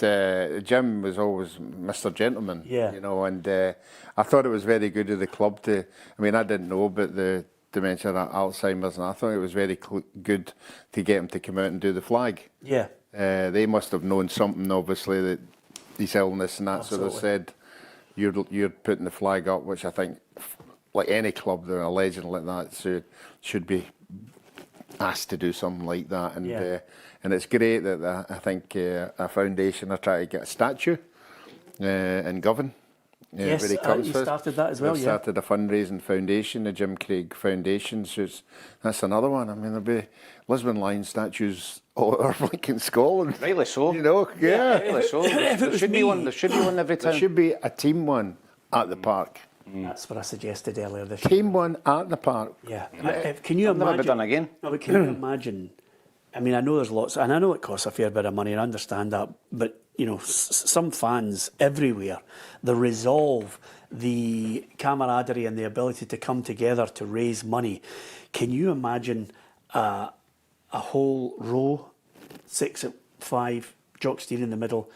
Jim was always Mr. Gentleman. Yeah. And I thought it was very good of the club to. I mean, I didn't know about the dementia, Alzheimer's, and I thought it was very good to get him to come out and do the flag. Yeah. They must have known something, obviously, that his illness and that. Absolutely. So they said, "You're putting the flag up," which I think, like any club, they're a legend like that, so should be asked to do something like that. And and it's great that I think a foundation are trying to get a statue in Govan. Yes, where he comes you from. started that as well, They've started a fundraising foundation, the Jim Craig Foundation. So that's another one. I mean, there'll be Lisbon Lions statues all over Lincoln, Scotland. Rightly so. Yeah. Rightly so. There should be one. There should be one every There town. should be a team one at the park. That's what I suggested earlier this year. Team one at the park. Yeah. Can you Never imagine? been done again. No, but can you imagine? I mean, I know there's lots, and I know it costs a fair bit of money, and I understand that. But some fans everywhere, the resolve, the camaraderie, and the ability to come together to raise money. Can you imagine a whole row, 6 at 5, Jock Steer in the middle,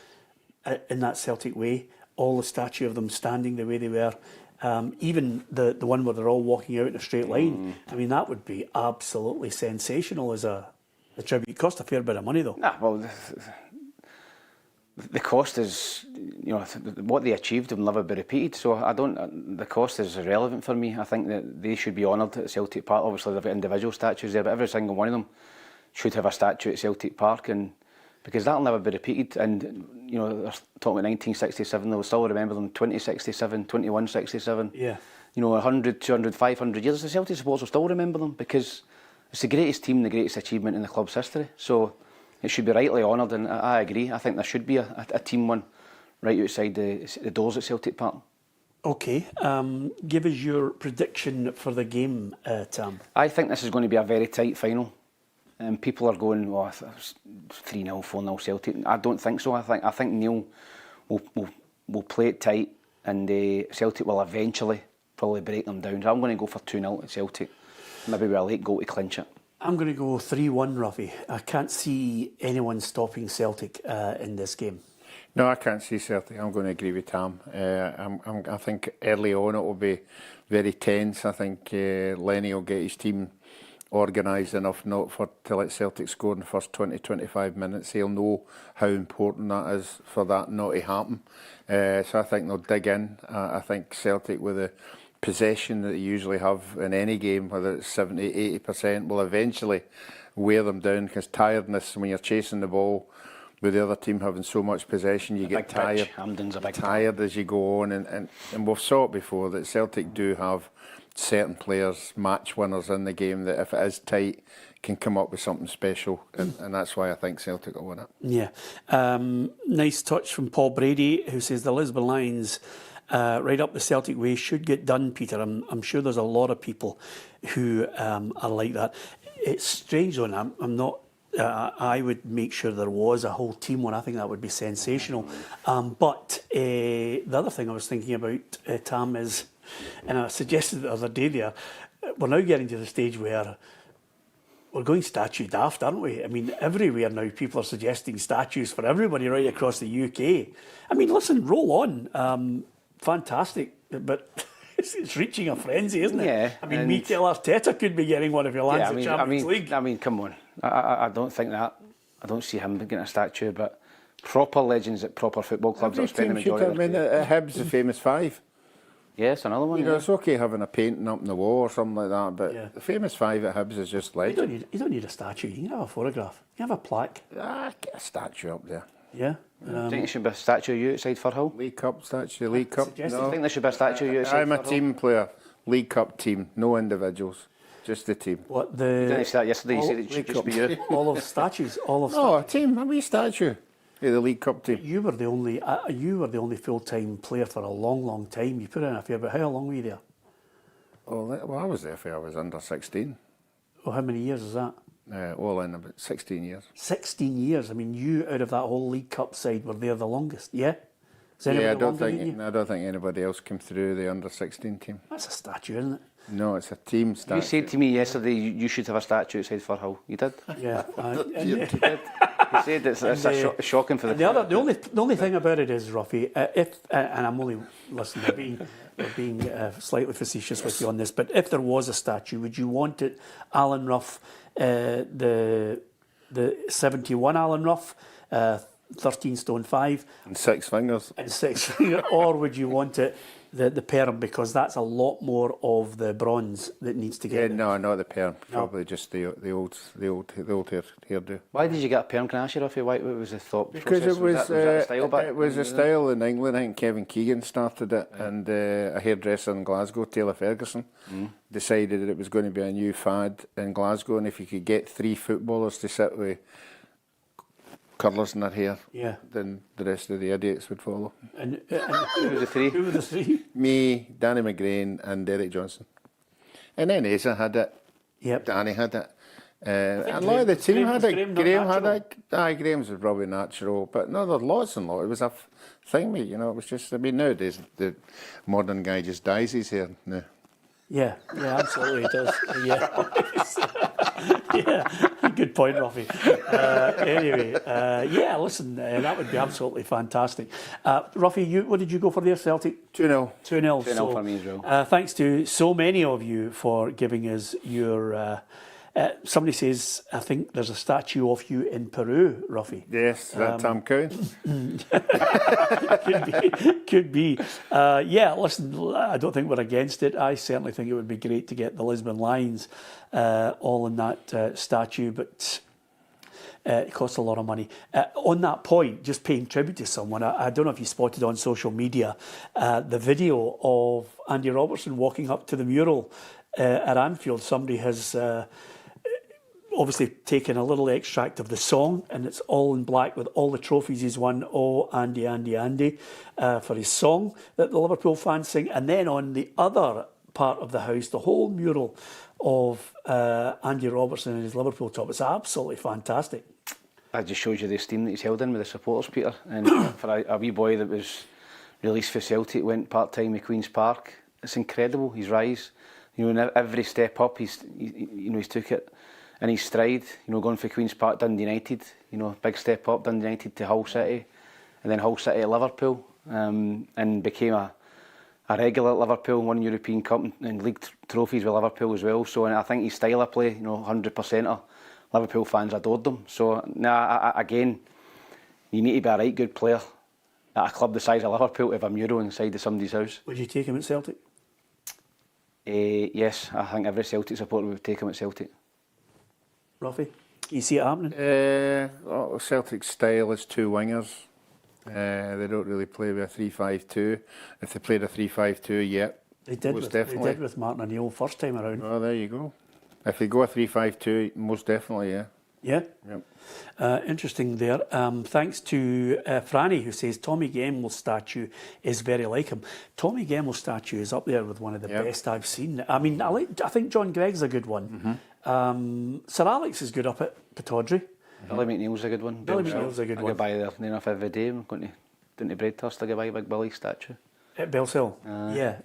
in that Celtic way? All the statue of them standing the way they were. Even the one where they're all walking out in a straight line. I mean, that would be absolutely sensational as a tribute. It cost a fair bit of money, though. Nah, well, the cost is, what they achieved will never be repeated. So the cost is irrelevant for me. I think that they should be honoured at Celtic Park. Obviously, they've got individual statues there, but every single one of them should have a statue at Celtic Park. And because that'll never be repeated. And you know, they're talking about 1967, they'll still remember them 2067, 2167. Yeah. You know, 100, 200, 500 years, the Celtic supporters will still remember them because it's the greatest team, the greatest achievement in the club's history. So it should be rightly honoured, and I agree. I think there should be a team one right outside the doors at Celtic Park. Okay, give us your prediction for the game, Tam. I think this is going to be a very tight final. And people are going, oh, 3-0, 4-0 Celtic. I don't think so. I think Neil will play it tight, and Celtic will eventually probably break them down. So I'm going to go for 2-0 at Celtic. Maybe with a late goal to clinch it. I'm going to go 3-1, Ruffy. I can't see anyone stopping Celtic in this game. No, I can't see Celtic. I'm going to agree with Tam. I think early on it will be very tense. I think Lenny will get his team organised enough not to let Celtic score in the first 20-25 minutes. He'll know how important that is for that not to happen. So I think they'll dig in. I think Celtic, with the possession that they usually have in any game, whether it's 70-80%, will eventually wear them down, because tiredness, when you're chasing the ball with the other team having so much possession, you get tired. Hampden's a big tired as you go on, and we've saw it before that Celtic do have certain players, match winners in the game, that if it is tight can come up with something special, and that's why I think Celtic will win it. Yeah. Nice touch from Paul Brady, who says the Lisbon Lions right up the Celtic way should get done, Peter. I'm sure there's a lot of people who are like that. It's strange though, and I'm not. I would make sure there was a whole team one. I think that would be sensational. But the other thing I was thinking about, Tam, is, and I suggested the other day there, we're now getting to the stage where we're going statue daft, aren't we? I mean, everywhere now people are suggesting statues for everybody right across the UK. I mean, listen, roll on. Fantastic, but it's reaching a frenzy, isn't it? Yeah. I mean, Mikel Arteta could be getting one if he lands the Champions League. I mean, come on. I don't think that. I don't see him getting a statue, but proper legends at proper football clubs that spend the majority of their career. Hibs, the famous five. Yes, another one. You know, it's okay having a painting up in the wall or something like that, but the famous five at Hibs is just legend. You don't need a statue. You can have a photograph. You can have a plaque. Get a statue up there. Yeah. Do you think there should be a statue of you outside Firhill? League Cup statue, League Cup. Do you think there should be a statue of you outside I'm a Firhill? team player. League Cup team, no individuals, just the team. What You didn't say that yesterday. You said it should just be you. all of statues, all of No, a team, a wee statue. Yeah, the League Cup team. You were the only full-time player for a long, long time. You put in a fair bit. How long were you there? Well, I was there for I was under 16. Oh, how many years is that? All in about 16 years. 16 years. I mean, you out of that whole League Cup side were there the longest. Yeah. Is Yeah, I anybody don't longer than think you? I don't think anybody else came through the under 16 team. That's a statue, isn't it? No, it's a team statue. You said to me yesterday you should have a statue outside Firhill. You did. Yeah. You said it's shocking for the. The only thing about it is, Ruffy, and I'm only listening, being slightly facetious with you on this, but if there was a statue, would you want it Alan Rough, the 71 Alan Rough, 13 stone 5, and 6 fingers, and 6, or would you want it the perm, because that's a lot more of the bronze that needs to get. No, not the perm. Probably just the old hairdo. Why did you get a perm? Can I ask you, Ruffy? What was the thought Because process? it was that a style back? it was a style in England. I think Kevin Keegan started it, and a hairdresser in Glasgow, Taylor Ferguson, decided that it was going to be a new fad in Glasgow, and if you could get 3 footballers to sit with curlers in their hair, then the rest of the idiots would follow. And Who was the 3? who were the 3? Me, Danny McGrain, and Derek Johnson. And then Asa had it. Yep. Danny had it. A lot of the team had it. Graham not Graham had it. Aye, Graham's was probably natural. But no, there's lots and lots. It was a thing, mate. You know, it was just, I mean, nowadays the modern guy just dyes his hair. No. Yeah, absolutely it does. Yeah, good point, Ruffy. Anyway, listen, that would be absolutely fantastic. Ruffy, what did you go for there, Celtic? 2-0. 2-0. 2-0 for me as well. Thanks to so many of you for giving us your... somebody says, I think there's a statue of you in Peru, Ruffy. Yes, that Tam Cowan. Could be. Listen, I don't think we're against it. I certainly think it would be great to get the Lisbon Lions all in that statue. But It costs a lot of money. On that point, just paying tribute to someone, I don't know if you spotted on social media the video of Andy Robertson walking up to the mural at Anfield. Somebody has obviously taken a little extract of the song, and it's all in black with all the trophies he's won. Oh, Andy, Andy, Andy, for his song that the Liverpool fans sing. And then on the other part of the house, the whole mural of Andy Robertson and his Liverpool top. It's absolutely fantastic. That just shows you the esteem that he's held in with the supporters, Peter. And for a wee boy that was released for Celtic, went part-time at Queen's Park, it's incredible, his rise. You know, in every step up, he's took it in his stride. You know, going for Queen's Park, Dundee United, you know, big step up, Dundee United to Hull City, and then Hull City at Liverpool, and became a regular at Liverpool, won European Cup and league trophies with Liverpool as well. So, and I think his style of play, you know, 100% of Liverpool fans adored him. So, again, you need to be a right good player at a club the size of Liverpool to have a mural inside of somebody's house. Would you take him at Celtic? Yes, I think every Celtic supporter would take him at Celtic. Ruffy, you see it happening? Celtic's style is two wingers. They don't really play with a 3-5-2. If they played a 3-5-2, yeah, They did with Martin O'Neill first time around. Oh, there you go. If they go a 3-5-2, most definitely, yeah. Yeah? Yep. Interesting there. Thanks to Franny, who says Tommy Gemmell's statue is very like him. Tommy Gemmell's statue is up there with one of the best I've seen. I mean, I think John Gregg's a good one. Sir Alex is good up at Pittodrie. Billy McNeil's a good one. Billy McNeil's a good I one. go by there near enough every day. I'm going down to Breadhurst to go buy Big Billy's statue. At Bellshill?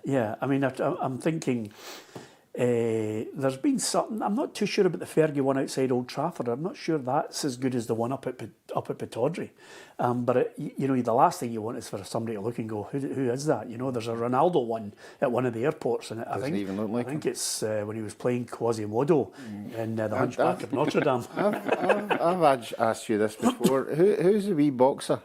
Yeah. I mean, I'm thinking there's been something. I'm not too sure about the Fergie one outside Old Trafford. I'm not sure that's as good as the one up at Pittodrie. But you know, the last thing you want is for somebody to look and go, who is that? You know, there's a Ronaldo one at one of the airports, and I think it's when he was playing Quasimodo in the Hunchback of Notre Dame. I've asked you this before. Who's the wee boxer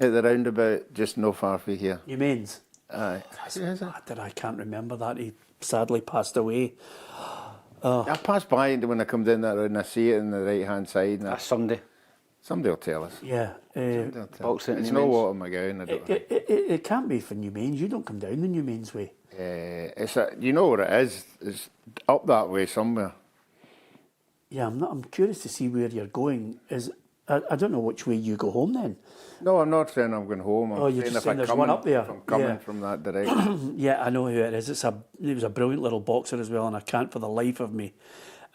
at the roundabout just no far from here? Humains. Aye. I can't remember that. He sadly passed away. I pass by and when I come down that road and I see it on the right hand side. And That's Sunday. Somebody will tell us. Yeah. Boxing It's no Water McGowan, I don't think. It can't be for Newmains. You don't come down the Newmains way. You know what it is? It's up that way somewhere. Yeah, I'm curious to see where you're going. I don't know which way you go home then. No, I'm not saying I'm going home. You're just saying there's one up there. If I'm coming from that direction. Yeah, I know who it is. He was a brilliant little boxer as well, and I can't for the life of me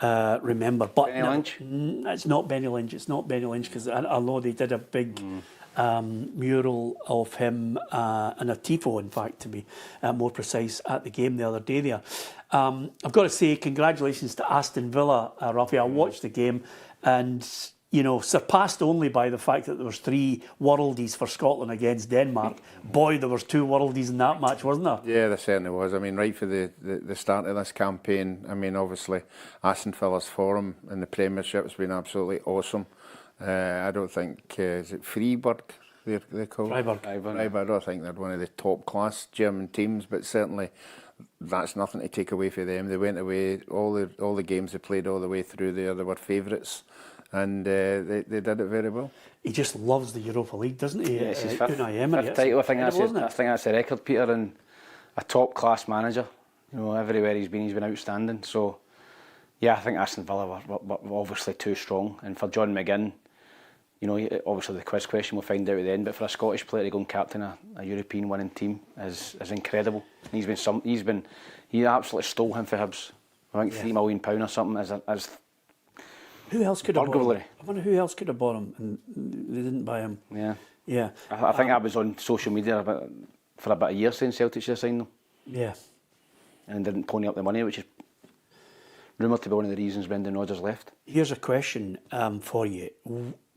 remember. But Benny Lynch? It's not Benny Lynch. It's not Benny Lynch because I know they did a big mural of him and a tifo, in fact, to be more precise, at the game the other day there. I've got to say congratulations to Aston Villa, Rafi. I watched the game and, you know, surpassed only by the fact that there was 3 worldies for Scotland against Denmark. Boy, there was 2 worldies in that match, wasn't there? Yeah, there certainly was. I mean, right for the start of this campaign, I mean, obviously, Aston Villa's form in the Premiership has been absolutely awesome. I don't think, is it Freiburg they're called? Freiburg. I don't think they're one of the top-class German teams, but certainly that's nothing to take away from them. They went away, all the games they played all the way through there, they were favourites. And they did it very well. He just loves the Europa League, doesn't he? Yeah, it's his fifth Emery, title. I think that's the record, Peter, and a top-class manager. You know, everywhere he's been outstanding. So, yeah, I think Aston Villa were obviously too strong. And for John McGinn, you know, obviously the quiz question we'll find out at the end. But for a Scottish player to go and captain a European winning team is incredible. He absolutely stole him for Hibs. I think £3 million or something as who else could have burglary. bought him? I wonder who else could have bought him and they didn't buy him. Yeah. I think I was on social media for about a year saying Celtic should have signed them. Yeah. And didn't pony up the money, which is rumoured to be one of the reasons Brendan Rodgers left. Here's a question for you.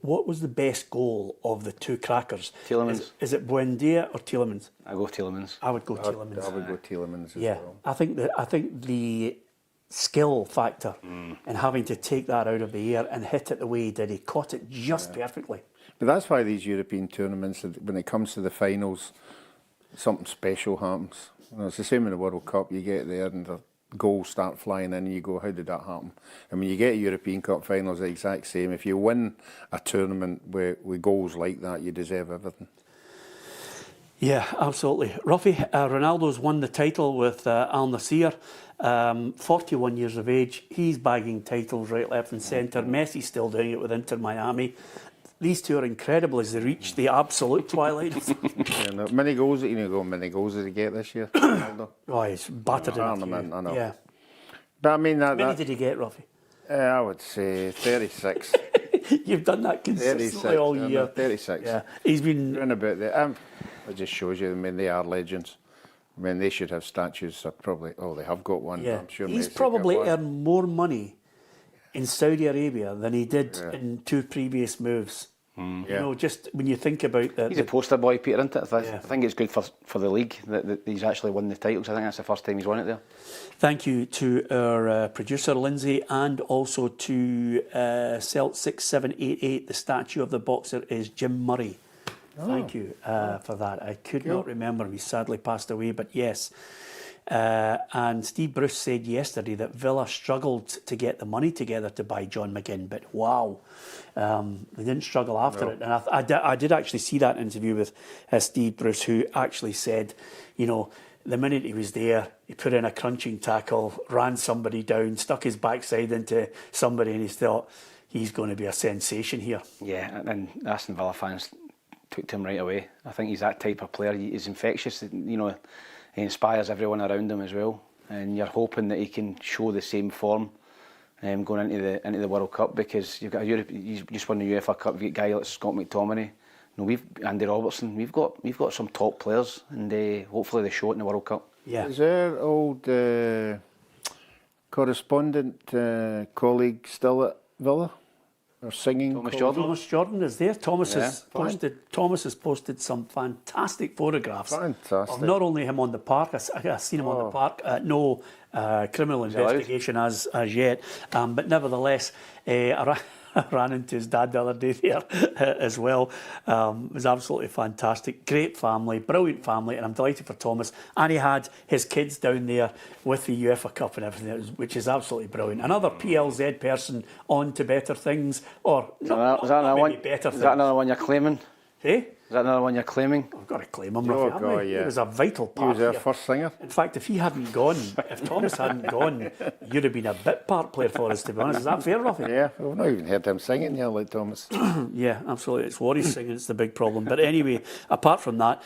What was the best goal of the 2 crackers? Tielemans. Is it Buendia or Tielemans? I go Tielemans. I would go Tielemans. I would go Tielemans as well. I think the skill factor in having to take that out of the air and hit it the way he did, he caught it just perfectly. But that's why these European tournaments, when it comes to the finals, something special happens. You know, it's the same in the World Cup. You get there and goals start flying in, and you go, how did that happen? And when you get a European Cup final, it's the exact same. If you win a tournament with goals like that, you deserve everything. Yeah, absolutely. Ruffy, Ronaldo's won the title with Al Nassr, 41 years of age. He's bagging titles right, left and centre. Messi's still doing it with Inter Miami. These two are incredible as they reach the absolute twilight. Yeah, no, many goals did he get this year? Ronaldo? Oh, he's battered in a few. I know. Yeah. But I mean, How many did he get, Ruffy? I would say 36. You've done that consistently all year. 36. Yeah, he's been Round about there. It just shows you, I mean, they are legends. I mean, they should have statues. Probably, they have got one. Yeah, I'm sure he's Messi probably got one. earned more money in Saudi Arabia than he did in 2 previous moves. You know, just when you think about that. He's a poster boy, Peter, isn't it? I think it's good for the league that he's actually won the titles. I think that's the first time he's won it there. Thank you to our producer, Lindsay, and also to Celt6788. The statue of the boxer is Jim Murray. Thank you for that. I could not remember. He sadly passed away, but yes. And Steve Bruce said yesterday that Villa struggled to get the money together to buy John McGinn, but wow, they didn't struggle after it. And I did actually see that interview with Steve Bruce, who actually said, you know, the minute he was there, he put in a crunching tackle, ran somebody down, stuck his backside into somebody, and he thought, he's going to be a sensation here. Yeah, and Aston Villa fans took to him right away. I think he's that type of player. He's infectious, you know. He inspires everyone around him as well, and you're hoping that he can show the same form going into the World Cup, because you've got you just won the UEFA Cup. You've got a guy like Scott McTominay. You know, Andy Robertson. We've got some top players, and hopefully they show it in the World Cup. Yeah. Is our old correspondent colleague still at Villa? Or singing? Thomas Jordan is there. Thomas has posted some fantastic photographs of not only him on the park. I seen him on the park. No criminal investigation as yet, but nevertheless, I ran into his dad the other day there as well. It was absolutely fantastic. Great family, brilliant family, and I'm delighted for Thomas. And he had his kids down there with the UEFA Cup and everything, which is absolutely brilliant. Another PLZ person on to better things, or not maybe better things. Is that another one you're claiming? Hey? Is that another one you're claiming? I've got to claim him, Ruffy. He was a vital part. He was our first singer. In fact, if Thomas hadn't gone, you'd have been a bit part player for us, to be honest. Is that fair, Ruffy? Yeah, we've not even heard him singing yet, like Thomas. Yeah, absolutely. It's what he's singing, it's the big problem. But anyway, apart from that,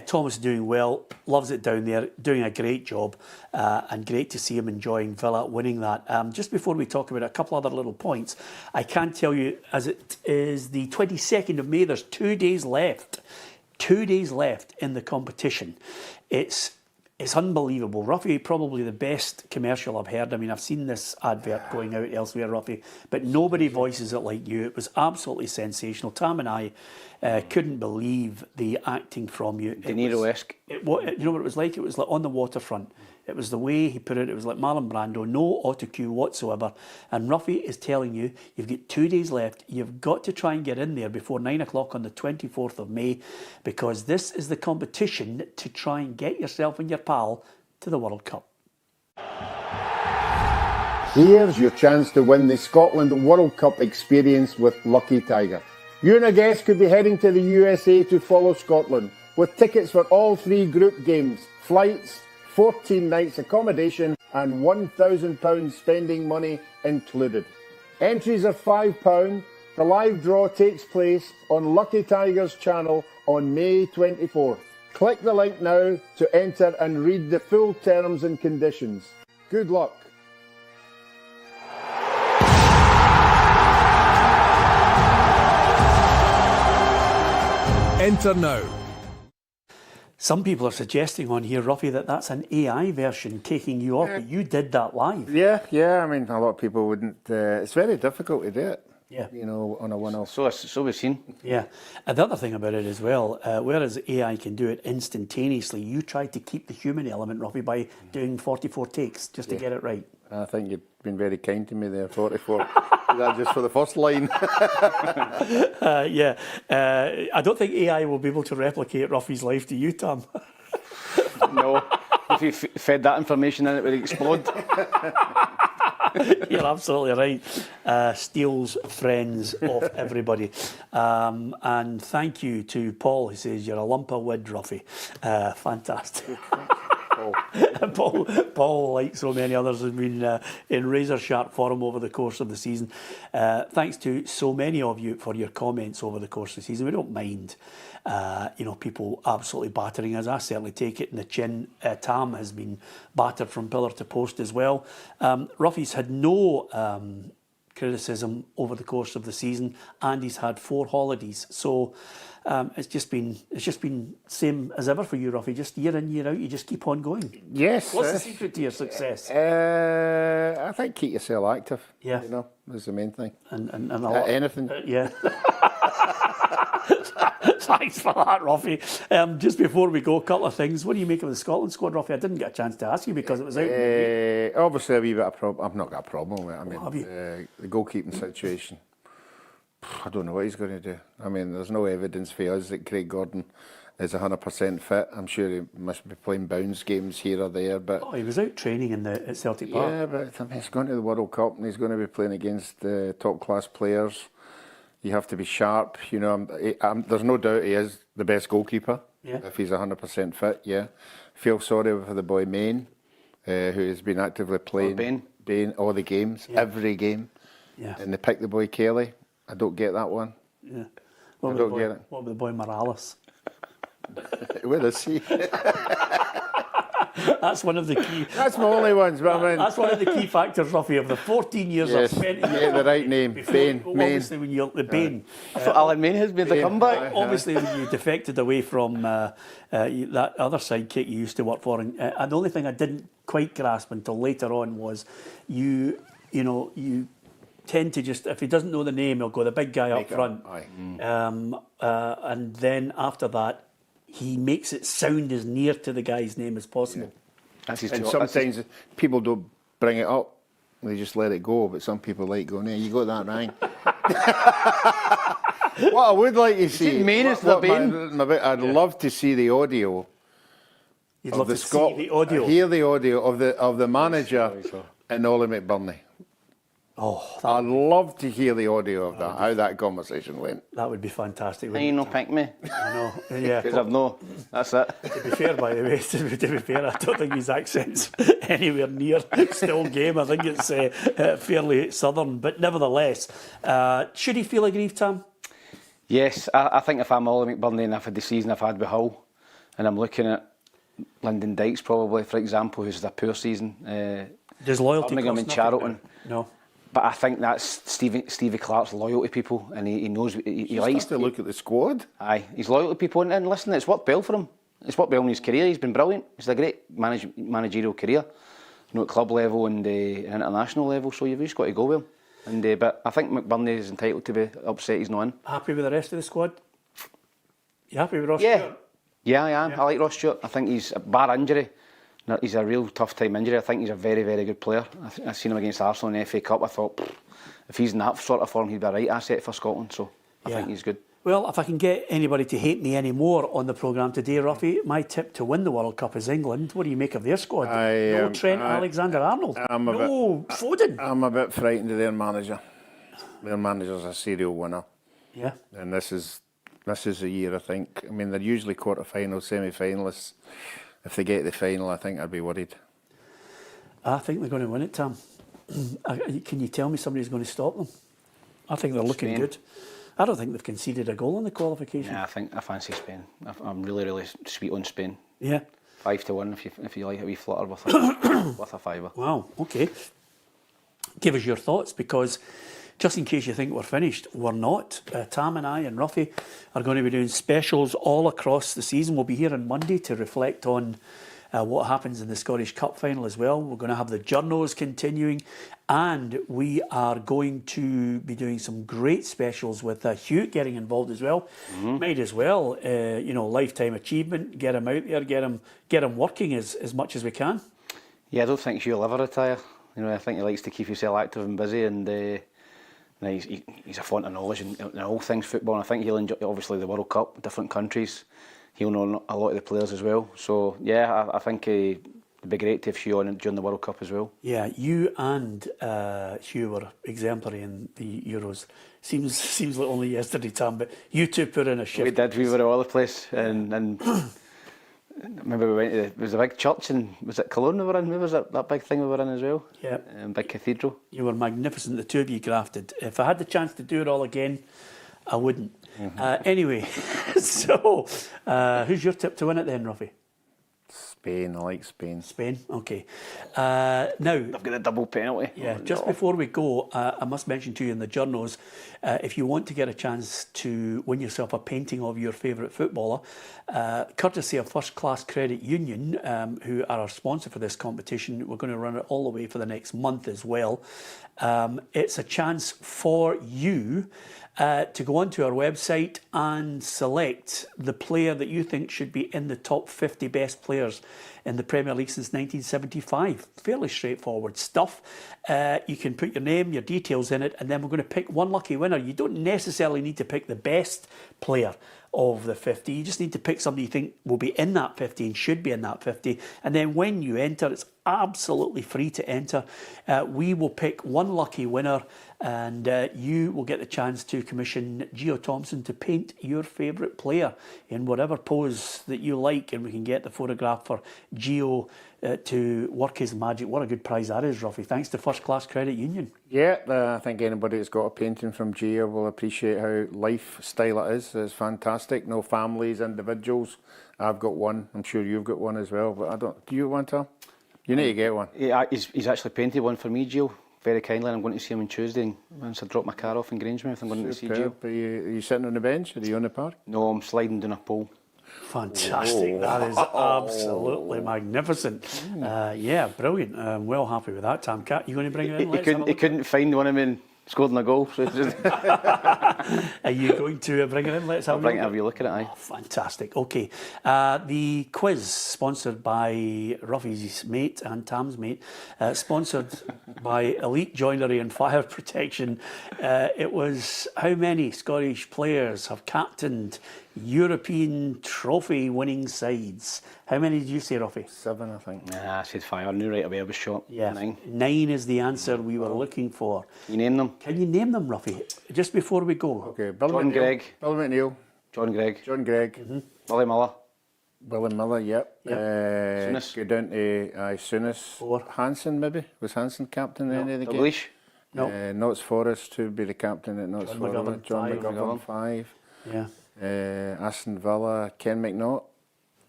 Thomas is doing well, loves it down there, doing a great job, and great to see him enjoying Villa winning that. Just before we talk about a couple other little points, I can tell you, as it is the 22nd of May, there's 2 days left. 2 days left in the competition. It's unbelievable. Ruffy, probably the best commercial I've heard. I mean, I've seen this advert going out elsewhere, Ruffy, but nobody voices it like you. It was absolutely sensational. Tam and I couldn't believe the acting from you. De Niro-esque. You know what it was like? It was like on the waterfront. It was the way he put it. It was like Marlon Brando, no auto cue whatsoever. And Ruffy is telling you, you've got 2 days left. You've got to try and get in there before 9 o'clock on the 24th of May, because this is the competition to try and get yourself and your pal to the World Cup. Here's your chance to win the Scotland World Cup experience with Lucky Tiger. You and a guest could be heading to the USA to follow Scotland, with tickets for all 3 group games, flights, 14 nights accommodation and £1,000 spending money included. Entries are £5. The live draw takes place on Lucky Tiger's channel on May 24th. Click the link now to enter and read the full terms and conditions. Good luck. Enter now. Some people are suggesting on here, Ruffy, that that's an AI version taking you off, but you did that live. Yeah. I mean, a lot of people wouldn't. It's very difficult to do it. Yeah. You know, on a one-off. So we've seen. Yeah. And the other thing about it as well, whereas AI can do it instantaneously, you try to keep the human element, Ruffy, by doing 44 takes just to get it right. I think you've been very kind to me there, 44. That's just for the first line. I don't think AI will be able to replicate Ruffy's life to you, Tom. No. If you fed that information in, it would explode. You're absolutely right. Steele's friends of everybody. And thank you to Paul, who says, you're a lump of wood, Ruffy. Fantastic. Paul, like so many others, has been in razor sharp form over the course of the season. Thanks to so many of you for your comments over the course of the season. We don't mind, people absolutely battering us. I certainly take it in the chin. Tam has been battered from pillar to post as well. Ruffy's had no criticism over the course of the season, and he's had 4 holidays. So it's just been same as ever for you, Ruffy. Just year in, year out, you just keep on going. Yes. What's the secret to your success? I think keep yourself active. Yeah. That's the main thing. And a lot, anything. Yeah. Thanks for that, Ruffy. Just before we go, a couple of things. What do you make of the Scotland squad, Ruffy? I didn't get a chance to ask you because it was out. Obviously, a wee bit of problem. I've not got a problem with it. I mean, have you? the goalkeeping situation. I don't know what he's going to do. I mean, there's no evidence for us that Craig Gordon is 100% fit. I'm sure he must be playing bounce games here or there, but he was out training at Celtic Park. yeah, but I mean, he's going to the World Cup and he's going to be playing against top class players. You have to be sharp. There's no doubt he is the best goalkeeper. Yeah. If he's 100% fit, yeah. Feel sorry for the boy Main, who has been actively playing Bain all the games, every game. Yeah. And they picked the boy Kelly. I don't get that one. Yeah. I don't get it. What about the boy Morales? Where is he? That's one of the key. That's my only ones, but I mean, That's one of the key factors, Ruffy, of the 14 years I've spent. Get the right name. Bain. Obviously, when you're the Bain. I thought Alan Main has made the comeback. Obviously, when you defected away from that other sidekick you used to work for, and the only thing I didn't quite grasp until later on was you tend to just, if he doesn't know the name, he'll go the big guy up front. And then after that, he makes it sound as near to the guy's name as possible. That's his And job. sometimes people don't bring it up. They just let it go, but some people like going, you got that right. What I would like to see... I'd love to see the audio. You'd love to see the audio. Hear the audio of the manager and Ollie McBurney. I'd love to hear the audio of that, how that conversation went. That would be fantastic. You know, pick me. I know. Yeah. Because I've no. That's it. To be fair, by the way, to be fair, I don't think his accent's anywhere near still game. I think it's fairly southern, but nevertheless, should he feel aggrieved, Tam? Yes, I think if I'm Ollie McBurney and I've had the season I've had with Hull, and I'm looking at Lyndon Dykes probably, for example, who's had a poor season. Does loyalty Birmingham and Charlton. No. But I think that's Stevie Clark's loyal to people, and he knows he likes to look at the squad. Aye, he's loyal to people, and listen, it's worked well for him. It's worked well in his career. He's been brilliant. It's a great managerial career, at club level and international level. So you've just got to go with him. And but I think McBurney is entitled to be upset he's not in. Happy with the rest of the squad? You happy with Ross Yeah, Stewart? yeah, I am. I like Ross Stewart. I think he's bar injury. He's a real tough time injury. I think he's a very, very good player. I've seen him against Arsenal in the FA Cup. I thought, if he's in that sort of form, he'd be a right asset for Scotland. So I think he's good. Well, if I can get anybody to hate me anymore on the programme today, Ruffy, my tip to win the World Cup is England. What do you make of their squad? No Trent Alexander-Arnold. No Foden. I'm a bit frightened of their manager. Their manager's a serial winner. Yeah. And this is the year, I think. I mean, they're usually quarter-final, semi-finalists. If they get the final, I think I'd be worried. I think they're going to win it, Tam. Can you tell me somebody's going to stop them? I think they're looking good. I don't think they've conceded a goal in the qualification. Yeah, I fancy Spain. I'm really, really sweet on Spain. Yeah. 5-1 if you like a wee flutter with a fiver. Wow, okay. Give us your thoughts, because just in case you think we're finished, we're not. Tam and I and Ruffy are going to be doing specials all across the season. We'll be here on Monday to reflect on what happens in the Scottish Cup final as well. We're going to have the journos continuing, and we are going to be doing some great specials with Hugh getting involved as well. Might as well, lifetime achievement, get him out there, get him working as much as we can. Yeah, I don't think Hugh will ever retire. I think he likes to keep himself active and busy, and he's a font of knowledge in all things football. And I think he'll enjoy, obviously, the World Cup, different countries, he'll know a lot of the players as well. So yeah, I think it'd be great to have Hugh on during the World Cup as well. Yeah, you and Hugh were exemplary in the Euros. Seems like only yesterday, Tam, but you two put in a shift. We did. We were all over the place, and maybe we went to there was a big church in, was it Cologne we were in? Maybe was that big thing we were in as well? Yeah. Big cathedral. You were magnificent, the two of you grafted. If I had the chance to do it all again, I wouldn't. Anyway, so who's your tip to win it then, Ruffy? Spain, I like Spain. Spain, okay. Now, They've got a double penalty. yeah, just before we go, I must mention to you in the journals, if you want to get a chance to win yourself a painting of your favourite footballer, courtesy of First Class Credit Union, who are our sponsor for this competition, we're going to run it all the way for the next month as well. It's a chance for you to go onto our website and select the player that you think should be in the top 50 best players in the Premier League since 1975. Fairly straightforward stuff. You can put your name, your details in it, and then we're going to pick one lucky winner. You don't necessarily need to pick the best player of the 50. You just need to pick somebody you think will be in that 50 and should be in that 50. And then when you enter, it's absolutely free to enter. We will pick one lucky winner, and you will get the chance to commission Gio Thompson to paint your favourite player in whatever pose that you like, and we can get the photograph for Gio to work his magic. What a good prize that is, Ruffy. Thanks to First Class Credit Union. Yeah, I think anybody that's got a painting from Gia will appreciate how lifestyle it is. It's fantastic. No families, individuals. I've got one. I'm sure you've got one as well. But I don't. Do you want to? You need to get one. Yeah, he's actually painted one for me, Gio, very kindly. I'm going to see him on Tuesday. Once I drop my car off in Grangemouth, I'm going to see Gio. Are you sitting on the bench? Are you on the park? No, I'm sliding down a pole. Fantastic. That is absolutely magnificent. Yeah, brilliant. I'm well happy with that, Tam. Cat, you going to bring it in? He couldn't find one of them and scored in a goal. So Are you going to bring it in? Let's have have you look at it. Aye. Oh, fantastic. Okay. The quiz, sponsored by Ruffy's mate and Tam's mate, sponsored by Elite Joinery and Fire Protection. It was how many Scottish players have captained European trophy winning sides? How many did you say, Ruffy? 7, I think. Nah, I said 5. I knew right away I was short. Yeah. 9. 9 is the answer we were looking for. You name them? Can you name them, Ruffy? Just before we go. Okay, Billy John McNeil. Gregg. Billy McNeil. John Gregg. John Gregg. Willie Miller. Willie Miller, yep. Souness. Go down to Souness. 4. Hansen, maybe? Was Hansen captain in any of the games? Dalglish. No. Notts Forest to be the captain at Notts John Forest. McGovern, John 5. McGovern, 5. Yeah. Aston Villa, Ken McNaught.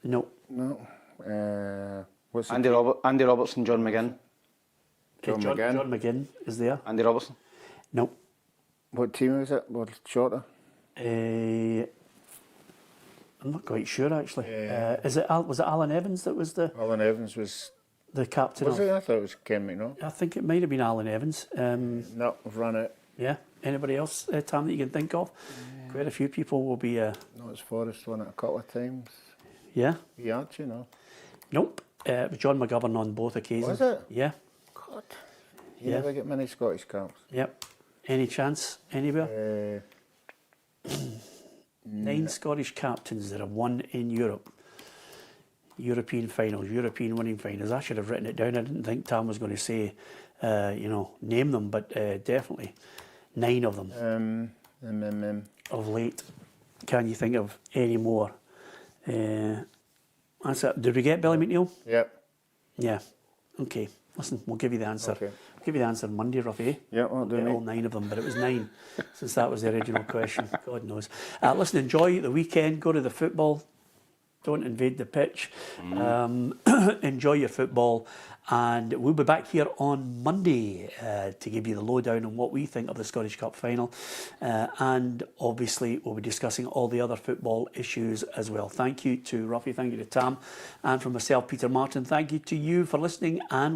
No. No. What's the Andy Robertson, John McGinn. John John McGinn. McGinn is there. Andy Robertson. No. What team was it? What shorter? I'm not quite sure actually. Was it Alan Evans that was the Alan Evans was captain? Was it? I thought it was Ken McNaught. I think it might have been Alan Evans. No, I've run it. Yeah. Anybody else, Tam, that you can think of? Quite a few people will be. Notts Forest won it a couple of times. Yeah. Yeah, you know. Nope. It was John McGovern on both occasions. Was it? Yeah. God. You Yeah. never get many Scottish caps. Yep. Any chance? Anywhere? 9 Scottish captains that have won in Europe. European finals, European winning finals. I should have written it down. I didn't think Tam was going to say, name them, but definitely 9 of them of late. Can you think of any more? That's it. Did we get Billy McNeil? Yep. Yeah. Okay. Listen, we'll give you the answer. Okay. We'll give you the answer Monday, Ruffy. Yeah, well, do All 9 of them, but it was 9 since that was the original question. God knows. Listen, enjoy the weekend. Go to the football. Don't invade the pitch. Enjoy your football. And we'll be back here on Monday to give you the lowdown on what we think of the Scottish Cup final. And obviously, we'll be discussing all the other football issues as well. Thank you to Ruffy, thank you to Tam, and from myself, Peter Martin, thank you to you for listening. And